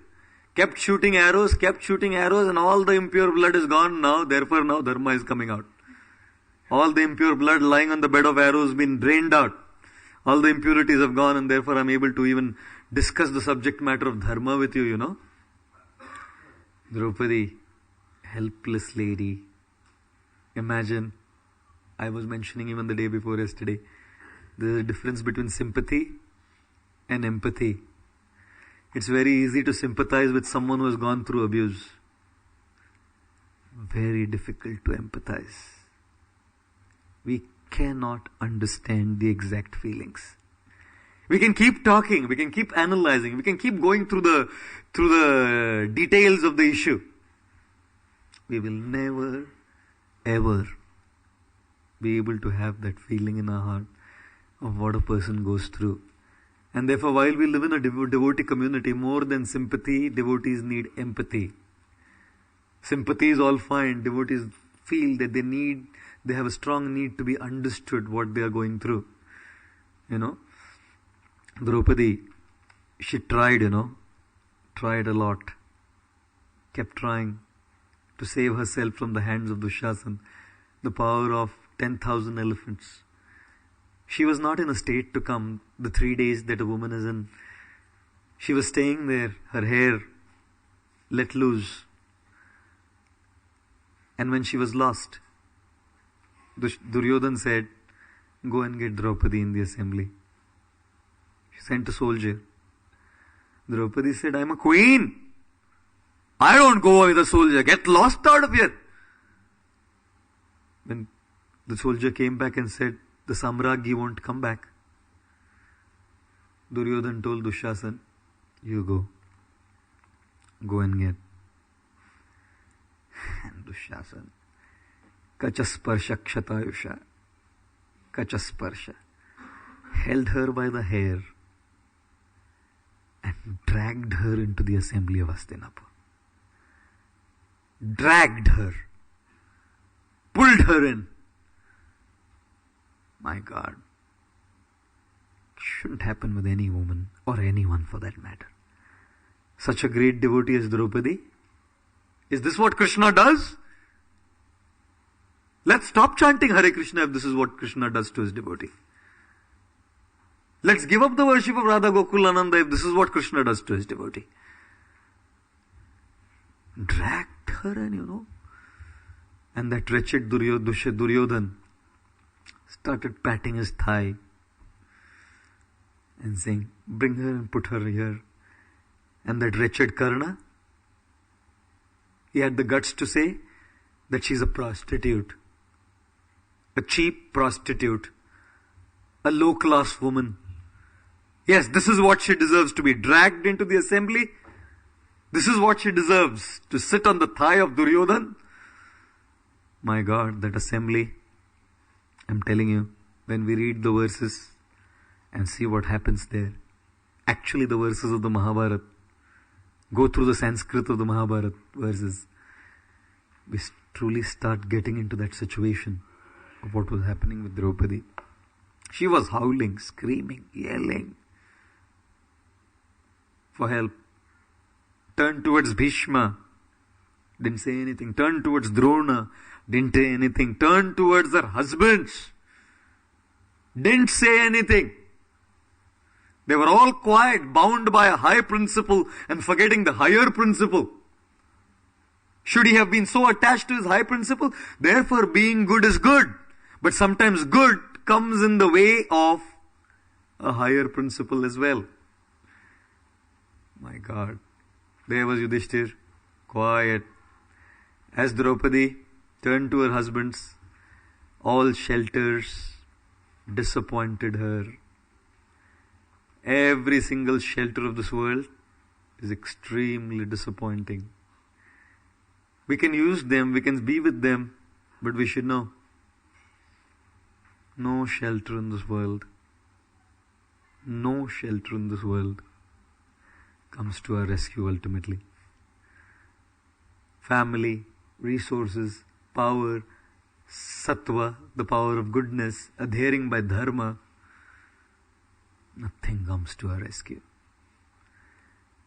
Kept shooting arrows, and all the impure blood is gone now. Therefore now dharma is coming out. All the impure blood lying on the bed of arrows been drained out. All the impurities have gone, and therefore I'm able to even discuss the subject matter of dharma with you, Draupadi, helpless lady. Imagine, I was mentioning even the day before yesterday, there's a difference between sympathy and empathy. It's very easy to sympathize with someone who has gone through abuse. Very difficult to empathize. We cannot understand the exact feelings. We can keep talking, we can keep analyzing, we can keep going through the details of the issue. We will never, ever be able to have that feeling in our heart of what a person goes through. And therefore, while we live in a devotee community, more than sympathy, devotees need empathy. Sympathy is all fine. Devotees feel that they have a strong need to be understood what they are going through. Draupadi, she tried a lot. Kept trying to save herself from the hands of Dushasan, the power of 10,000 elephants. She was not in a state to come the 3 days that a woman is in. She was staying there, her hair let loose. And when she was lost, Duryodhan said, go and get Draupadi in the assembly. She sent a soldier. Draupadi said, I'm a queen. I don't go with a soldier. Get lost out of here. When the soldier came back and said, the Samragyi won't come back, Duryodhan told Dushasan, you go. Go and get. And Dushasan, Kachasparsha Kshatayusha, Kachasparsha, held her by the hair and dragged her into the assembly of Hastinapur. Dragged her. Pulled her in. My God. Shouldn't happen with any woman or anyone for that matter. Such a great devotee as Draupadi. Is this what Krishna does? Let's stop chanting Hare Krishna if this is what Krishna does to his devotee. Let's give up the worship of Radha Gokulananda if this is what Krishna does to his devotee. Dragged her and that wretched Duryodhan started patting his thigh and saying, bring her and put her here. And that wretched Karna, he had the guts to say that she's a prostitute, a cheap prostitute, a low-class woman. Yes, this is what she deserves, to be dragged into the assembly. This is what she deserves, to sit on the thigh of Duryodhan. My God, that assembly, I'm telling you, when we read the verses and see what happens there, actually the verses of the Mahabharat, go through the Sanskrit of the Mahabharata verses, we truly start getting into that situation of what was happening with Draupadi. She was howling, screaming, yelling for help. Turned towards Bhishma, didn't say anything. Turned towards Drona, didn't say anything. Turned towards her husbands, didn't say anything. They were all quiet, bound by a high principle and forgetting the higher principle. Should he have been so attached to his high principle? Therefore, being good is good. But sometimes good comes in the way of a higher principle as well. My God. There was Yudhishthir, quiet. As Draupadi turned to her husbands, all shelters disappointed her. Every single shelter of this world is extremely disappointing. We can use them, we can be with them, but we should know, no shelter in this world, no shelter in this world comes to our rescue ultimately. Family, resources, power, sattva, the power of goodness, adhering by dharma, nothing comes to our rescue.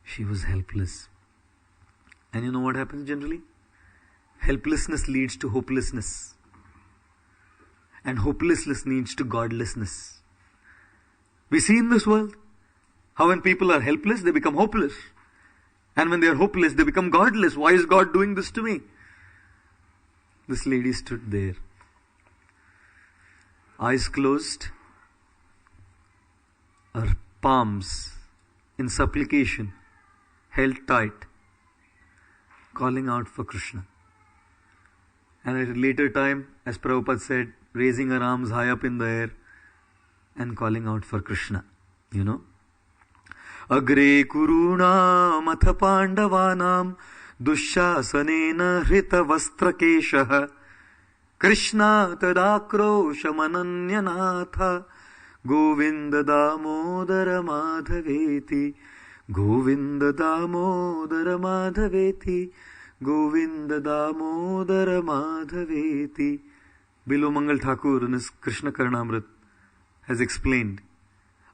She was helpless. And you know what happens generally? Helplessness leads to hopelessness. And hopelessness leads to godlessness. We see in this world how when people are helpless, they become hopeless. And when they are hopeless, they become godless. Why is God doing this to me? This lady stood there, eyes closed, her palms in supplication held tight, calling out for Krishna. And at a later time, as Prabhupada said, raising her arms high up in the air and calling out for Krishna. You know? Agre kurunam atha pandavanam dushyasanena hrita vastrakeshah Krishna tadakroshamananyanatha Govinda damodara madhaveti Govinda damodara madhaveti Govinda damodara madhaveti. Bilo Mangal Thakur in his Krishna Karnamrit has explained,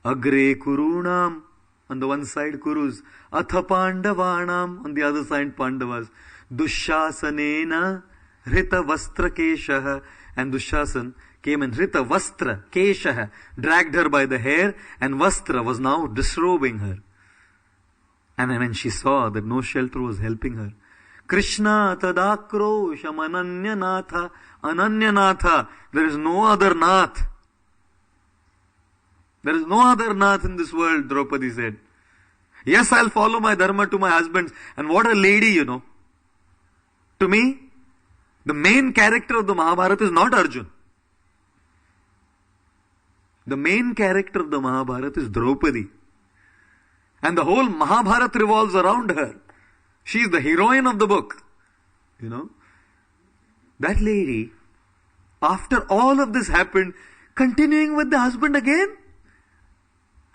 Agre kurunam, on the one side Kurus, Atha Pandavanam, on the other side Pandavas, Dushyasanena Hrita Vastra Keshaha, and Dushyasan came and Hrita Vastra Keshaha, dragged her by the hair, and Vastra was now disrobing her. And when she saw that no shelter was helping her, Krishna tadakrosha ananyanatha, ananyanatha, there is no other nath. There is no other nath in this world, Draupadi said. Yes, I'll follow my dharma to my husbands. And what a lady, you know. To me, the main character of the Mahabharata is not Arjun. The main character of the Mahabharata is Draupadi. And the whole Mahabharata revolves around her. She is the heroine of the book. You know. That lady, after all of this happened, continuing with the husband again.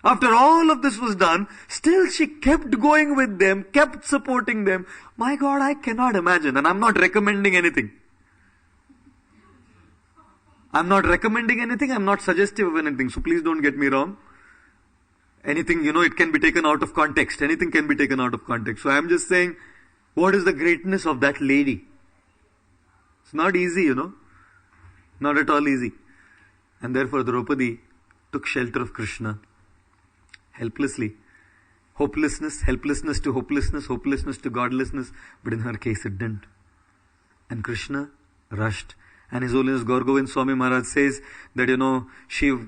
After all of this was done, still she kept going with them, kept supporting them. My God, I cannot imagine. And I'm not recommending anything. I'm not recommending anything. I'm not suggestive of anything. So please don't get me wrong. Anything, you know, it can be taken out of context. Anything can be taken out of context. So I'm just saying, what is the greatness of that lady? It's not easy, you know. Not at all easy. And therefore Draupadi took shelter of Krishna. Helplessly. Hopelessness, helplessness to hopelessness, hopelessness to godlessness. But in her case it didn't. And Krishna rushed. And His Holiness Gaur Govind Swami Maharaj says that, you know,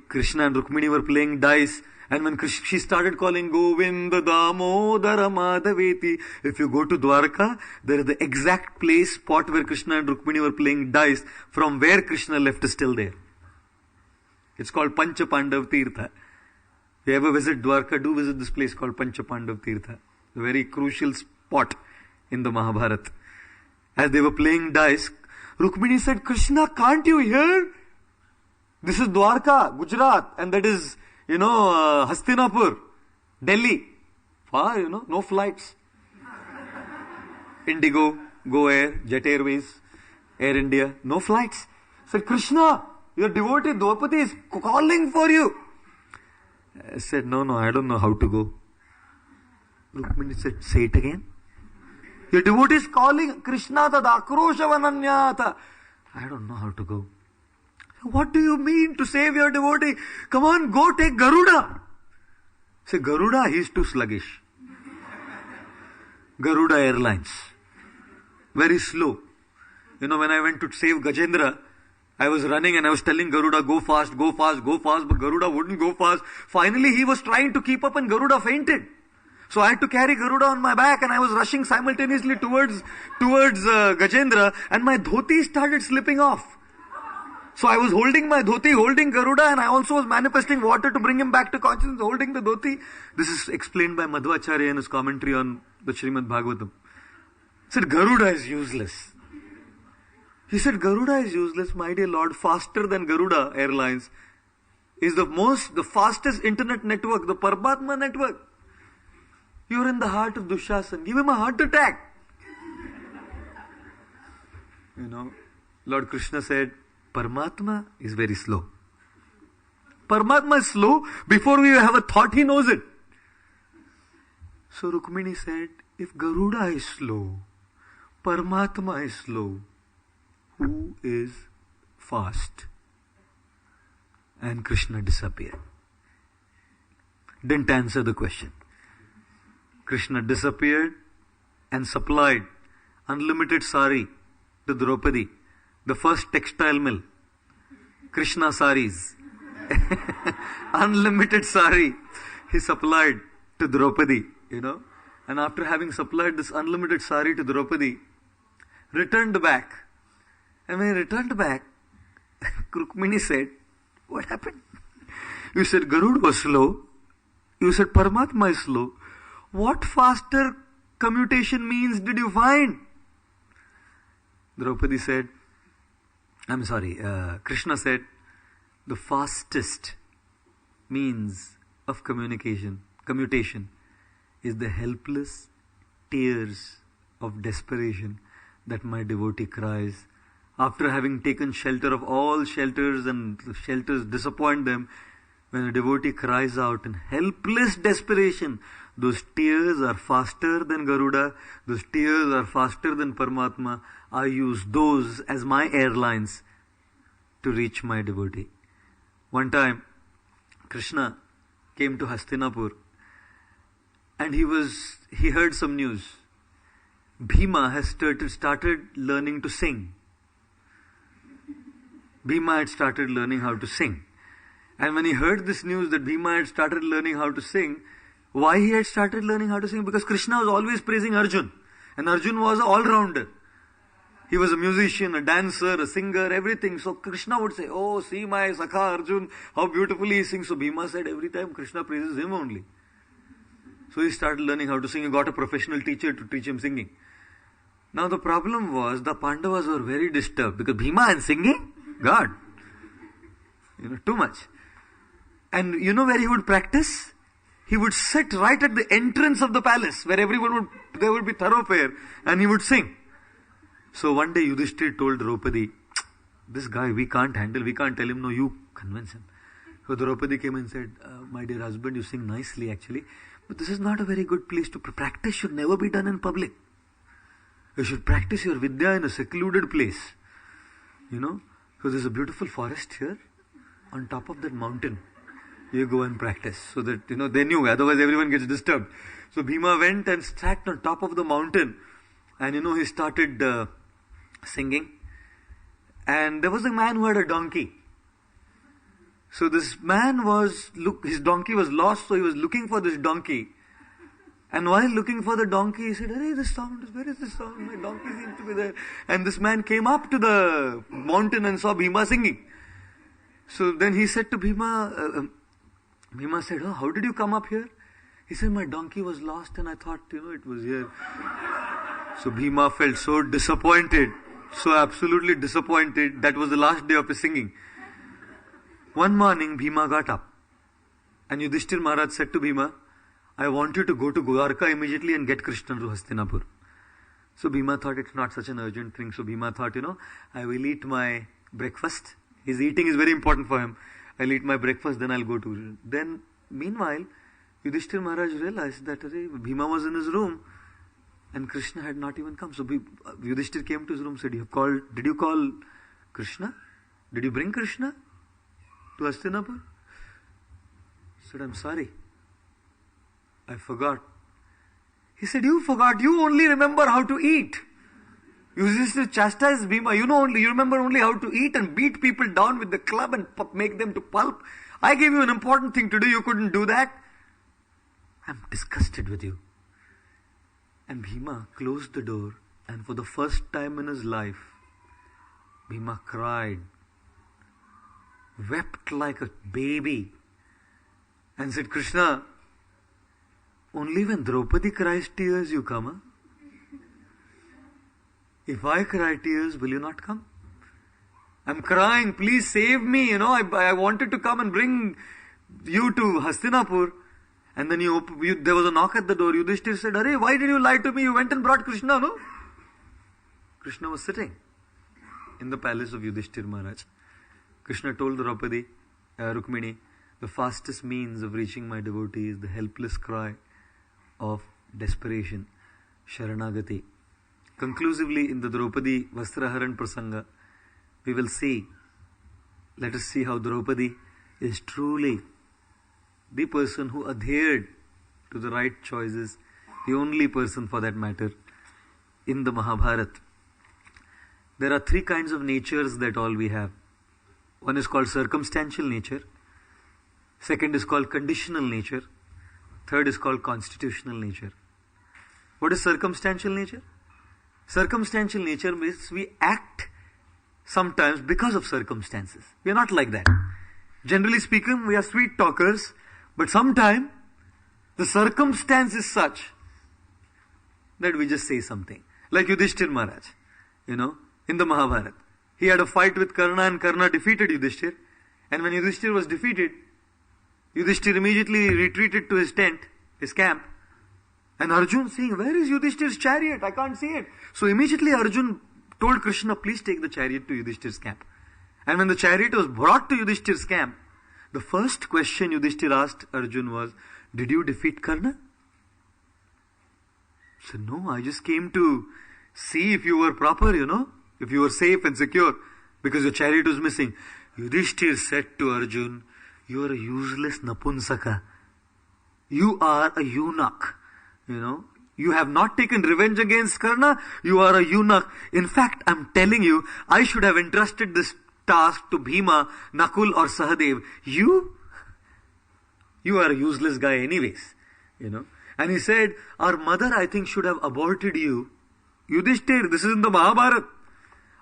Krishna and Rukmini were playing dice. And when she started calling Govinda Damodara Madhaveti, if you go to Dwarka, there is the exact spot where Krishna and Rukmini were playing dice. From where Krishna left is still there. It's called Pancha Pandav Tirtha. If you ever visit Dwarka, do visit this place called Pancha Pandav Tirtha. A very crucial spot in the Mahabharata. As they were playing dice, Rukmini said, Krishna, can't you hear? This is Dwarka, Gujarat, and that is, you know, Hastinapur, Delhi. Far, you know, no flights. Indigo, Go Air, Jet Airways, Air India, no flights. Said, Krishna, your devotee Draupadi is calling for you. I said, no, I don't know how to go. Rukmini said, say it again. Your devotee is calling, Krishna tad akrosha vananyata. I don't know how to go. What do you mean to save your devotee? Come on, go take Garuda. Say, Garuda, he is too sluggish. Garuda Airlines. Very slow. When I went to save Gajendra, I was running and I was telling Garuda, go fast, go fast, go fast, but Garuda wouldn't go fast. Finally, he was trying to keep up and Garuda fainted. So I had to carry Garuda on my back and I was rushing simultaneously towards Gajendra, and my dhoti started slipping off. So I was holding my dhoti, holding Garuda, and I also was manifesting water to bring him back to consciousness, holding the dhoti. This is explained by Madhvacharya in his commentary on the Srimad Bhagavatam. He said, Garuda is useless. He said, Garuda is useless, my dear Lord. Faster than Garuda Airlines is the fastest internet network, the Paramatma network. You're in the heart of Dushasan. Give him a heart attack. Lord Krishna said, Paramatma is very slow. Paramatma is slow. Before we have a thought, he knows it. So Rukmini said, if Garuda is slow, Paramatma is slow, who is fast? And Krishna disappeared. Didn't answer the question. Krishna disappeared and supplied unlimited sari to Draupadi, the first textile mill. Krishna saris. Unlimited sari he supplied to Draupadi, And after having supplied this unlimited sari to Draupadi, returned back. And when he returned back, Rukmini said, what happened? You said Garuda was slow. You said Paramatma is slow. What faster commutation means did you find? Draupadi said, Krishna said, the fastest means of commutation is the helpless tears of desperation that my devotee cries. After having taken shelter of all shelters and the shelters disappoint them, when a devotee cries out in helpless desperation, those tears are faster than Garuda, those tears are faster than Paramatma. I use those as my airlines to reach my devotee. One time, Krishna came to Hastinapur and he heard some news. Bhima has started learning to sing. Bhima had started learning how to sing. And when he heard this news that Bhima had started learning how to sing, why he had started learning how to sing? Because Krishna was always praising Arjun. And Arjun was an all-rounder. He was a musician, a dancer, a singer, everything. So Krishna would say, oh, see my Sakha Arjun, how beautifully he sings. So Bhima said every time Krishna praises him only. So he started learning how to sing. He got a professional teacher to teach him singing. Now the problem was the Pandavas were very disturbed because Bhima and singing? God. Too much. And you know where he would practice? He would sit right at the entrance of the palace where there would be thoroughfare and he would sing. So one day Yudhishthir told Draupadi, this guy we can't handle, we can't tell him, no, you convince him. So Draupadi came and said, my dear husband, you sing nicely actually, but this is not a very good place to practice, should never be done in public. You should practice your Vidya in a secluded place. So there's a beautiful forest here on top of that mountain. You go and practice. So that, they knew, otherwise everyone gets disturbed. So Bhima went and sat on top of the mountain and he started singing. And there was a man who had a donkey. So this man his donkey was lost, so he was looking for this donkey. And while looking for the donkey, he said, where is this sound? My donkey seems to be there. And this man came up to the mountain and saw Bhima singing. So then he said to Bhima, Bhima said, how did you come up here? He said, my donkey was lost and I thought, it was here. So Bhima felt so disappointed, so absolutely disappointed. That was the last day of his singing. One morning, Bhima got up. And Yudhishthir Maharaj said to Bhima, I want you to go to Dwarka immediately and get Krishna to Hastinapur. So Bhima thought it's not such an urgent thing. So Bhima thought, I will eat my breakfast. His eating is very important for him. I'll eat my breakfast, then I'll go to... Then, meanwhile, Yudhishthir Maharaj realized that Bhima was in his room and Krishna had not even come. So Yudhishthir came to his room, said, did you call Krishna? Did you bring Krishna to Hastinapur? He said, I'm sorry. I forgot. He said, you forgot. You only remember how to eat. You used to chastise Bhima. You remember only how to eat and beat people down with the club and make them to pulp. I gave you an important thing to do. You couldn't do that. I'm disgusted with you. And Bhima closed the door, and for the first time in his life, Bhima cried, wept like a baby, and said, Krishna, only when Draupadi cries tears you come, huh? If I cry tears, will you not come? I'm crying, please save me, I wanted to come and bring you to Hastinapur. And then there was a knock at the door. Yudhishthir said, Arey, why did you lie to me? You went and brought Krishna, no? Krishna was sitting in the palace of Yudhishthir Maharaj. Krishna told Draupadi, Rukmini, the fastest means of reaching my devotee is the helpless cry of desperation, Sharanagati. Conclusively, in the Draupadi Vastraharan Prasanga, we will see, let us see how Draupadi is truly the person who adhered to the right choices, the only person for that matter, in the Mahabharata. There are three kinds of natures that all we have. One is called circumstantial nature. Second is called conditional nature. Third is called constitutional nature. What is circumstantial nature? Circumstantial nature means we act sometimes because of circumstances. We are not like that. Generally speaking, we are sweet talkers, but sometimes the circumstance is such that we just say something. Like Yudhishthir Maharaj, in the Mahabharata. He had a fight with Karna and Karna defeated Yudhishthir. And when Yudhishthir was defeated, Yudhishthir immediately retreated to his tent, his camp. And Arjun saying, where is Yudhishthir's chariot? I can't see it. So immediately Arjun told Krishna, please take the chariot to Yudhishthir's camp. And when the chariot was brought to Yudhishthir's camp, the first question Yudhishthir asked Arjun was, did you defeat Karna? He said, no, I just came to see if you were proper, if you were safe and secure, because your chariot was missing. Yudhishthir said to Arjun, you are a useless napunsaka. You are a eunuch. You have not taken revenge against Karna. You are a eunuch. In fact, I'm telling you, I should have entrusted this task to Bhima, Nakul or Sahadev. You are a useless guy anyways. And he said, our mother I think should have aborted you. Yudhishthir, this is in the Mahabharata.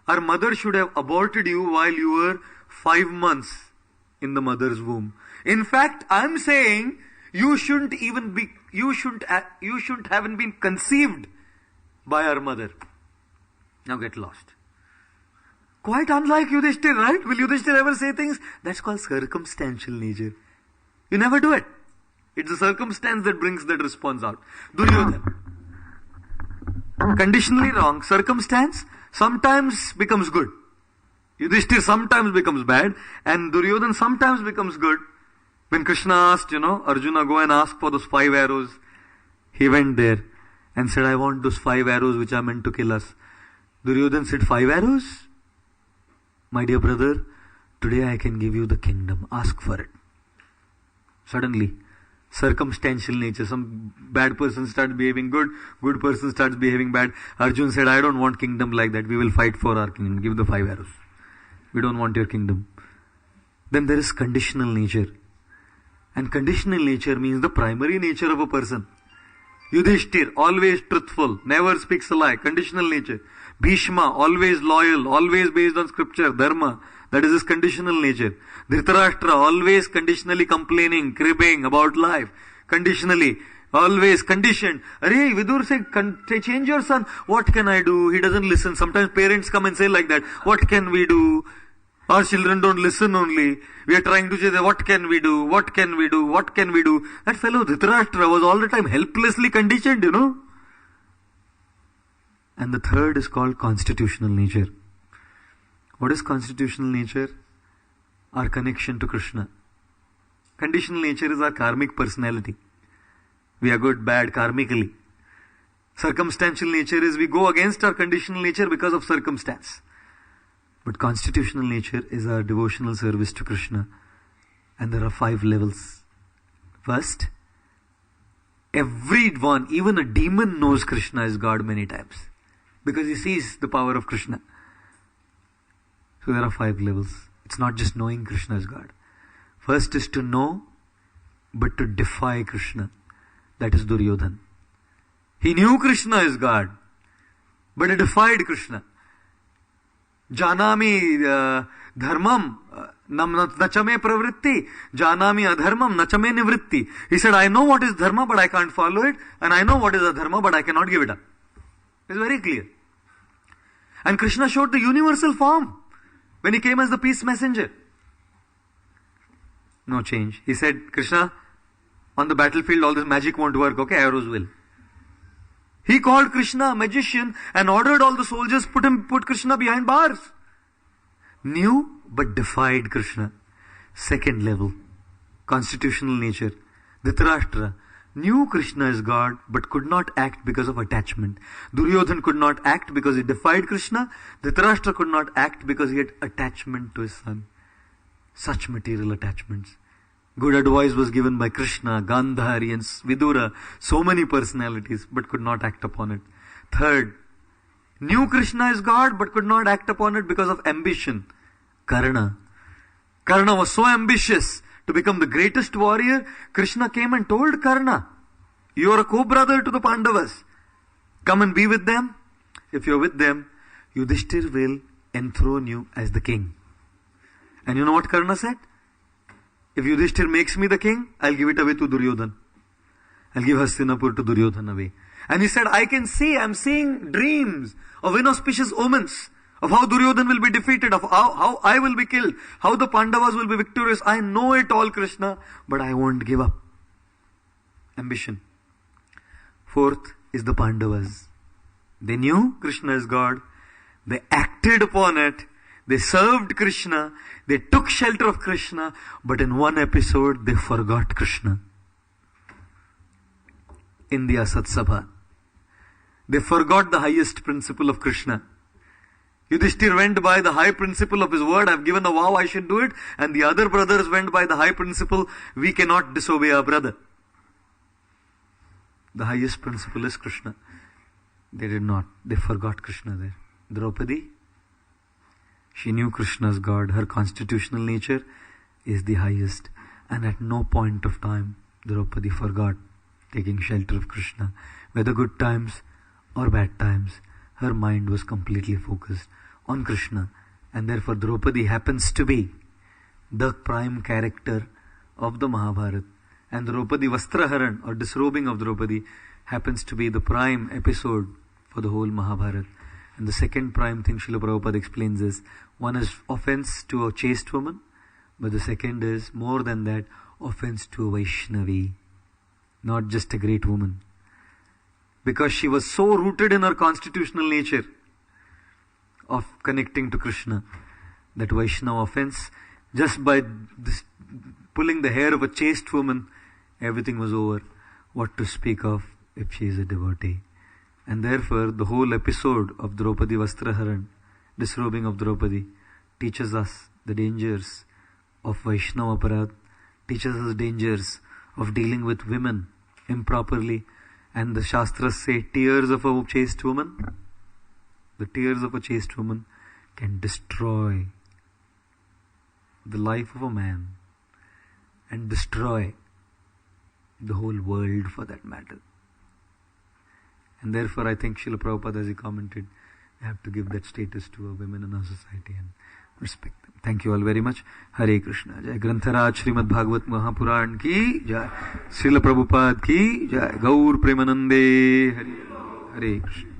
Our mother should have aborted you while you were 5 months in the mother's womb. In fact, I'm saying you shouldn't haven't been conceived by our mother. Now get lost. Quite unlike Yudhishthir, right? Will Yudhishthir ever say things? That's called circumstantial nature. You never do it. It's the circumstance that brings that response out. Duryodhana. Conditionally wrong. Circumstance sometimes becomes good. Yudhishthir sometimes becomes bad. And Duryodhana sometimes becomes good. When Krishna asked, Arjuna, go and ask for those 5 arrows. He went there and said, I want those 5 arrows which are meant to kill us. Duryodhana said, 5 arrows? My dear brother, today I can give you the kingdom. Ask for it. Suddenly, circumstantial nature. Some bad person starts behaving good person starts behaving bad. Arjun said, I don't want kingdom like that. We will fight for our kingdom. Give the 5 arrows. We don't want your kingdom. Then there is conditional nature. And conditional nature means the primary nature of a person. Yudhishthir, always truthful, never speaks a lie. Conditional nature. Bhishma, always loyal, always based on scripture, dharma. That is his conditional nature. Dhritarashtra, always conditionally complaining, cribbing about life. Conditionally, always conditioned. Arey, Vidur said, change your son. What can I do? He doesn't listen. Sometimes parents come and say like that. What can we do? Our children don't listen only. We are trying to say, what can we do? What can we do? What can we do? That fellow Dhritarashtra was all the time helplessly conditioned, And the third is called constitutional nature. What is constitutional nature? Our connection to Krishna. Conditional nature is our karmic personality. We are good, bad, karmically. Circumstantial nature is we go against our conditional nature because of circumstance. But constitutional nature is our devotional service to Krishna. And there are 5 levels. First, everyone, even a demon, knows Krishna is God many times. Because he sees the power of Krishna. So there are 5 levels. It's not just knowing Krishna is God. First is to know, but to defy Krishna. That is Duryodhan. He knew Krishna is God, but he defied Krishna. Janami dharmam nachame pravritti, janami adharmam nachame nivritti. He said, I know what is dharma, but I can't follow it, and I know what is adharma, but I cannot give it up. It's very clear. And Krishna showed the universal form when he came as the peace messenger. No change. He said, Krishna, on the battlefield all this magic won't work, okay, arrows will. He called Krishna a magician and ordered all the soldiers put Krishna behind bars. Knew but defied Krishna. Second level, constitutional nature. Dhritarashtra knew Krishna is God but could not act because of attachment. Duryodhan could not act because he defied Krishna. Dhritarashtra could not act because he had attachment to his son. Such material attachments. Good advice was given by Krishna, Gandhari and Vidura, so many personalities, but could not act upon it. Third, knew Krishna is God, but could not act upon it because of ambition. Karna. Karna was so ambitious to become the greatest warrior. Krishna came and told Karna, you are a co-brother to the Pandavas. Come and be with them. If you are with them, Yudhishthir will enthrone you as the king. And you know what Karna said? If Yudhishthir makes me the king, I'll give it away to Duryodhan. I'll give Hastinapur to Duryodhan away. And he said, I'm seeing dreams of inauspicious omens of how Duryodhan will be defeated, of how I will be killed, how the Pandavas will be victorious. I know it all, Krishna, but I won't give up. Ambition. Fourth is the Pandavas. They knew Krishna is God. They acted upon it. They served Krishna, they took shelter of Krishna, but in one episode they forgot Krishna. In the Asatsabha. They forgot the highest principle of Krishna. Yudhishthir went by the high principle of his word, I've given a vow, I should do it, and the other brothers went by the high principle, we cannot disobey our brother. The highest principle is Krishna. They did not. They forgot Krishna there. Draupadi, she knew Krishna as God. Her constitutional nature is the highest. And at no point of time, Draupadi forgot taking shelter of Krishna. Whether good times or bad times, her mind was completely focused on Krishna. And therefore Draupadi happens to be the prime character of the Mahabharata. And Draupadi Vastraharan, or disrobing of Draupadi, happens to be the prime episode for the whole Mahabharata. And the second prime thing Srila Prabhupada explains is, one is offense to a chaste woman, but the second is, more than that, offense to a Vaishnavi, not just a great woman. Because she was so rooted in her constitutional nature of connecting to Krishna, that Vaishnava offense, just by this, pulling the hair of a chaste woman, everything was over. What to speak of if she is a devotee? And therefore, the whole episode of Draupadi Vastraharan, disrobing of Draupadi, teaches us the dangers of Vaishnava Aparadh, teaches us dangers of dealing with women improperly. And the Shastras say, tears of a chaste woman, the tears of a chaste woman can destroy the life of a man and destroy the whole world for that matter. And therefore I think Srila Prabhupada, as he commented, we have to give that status to our women in our society and respect them. Thank you all very much. Hare Krishna. Jai Grantharaj Srimad Bhagavad Mahapuran ki Jai. Srila Prabhupada ki Jai. Gaur Premanande. Hare Krishna.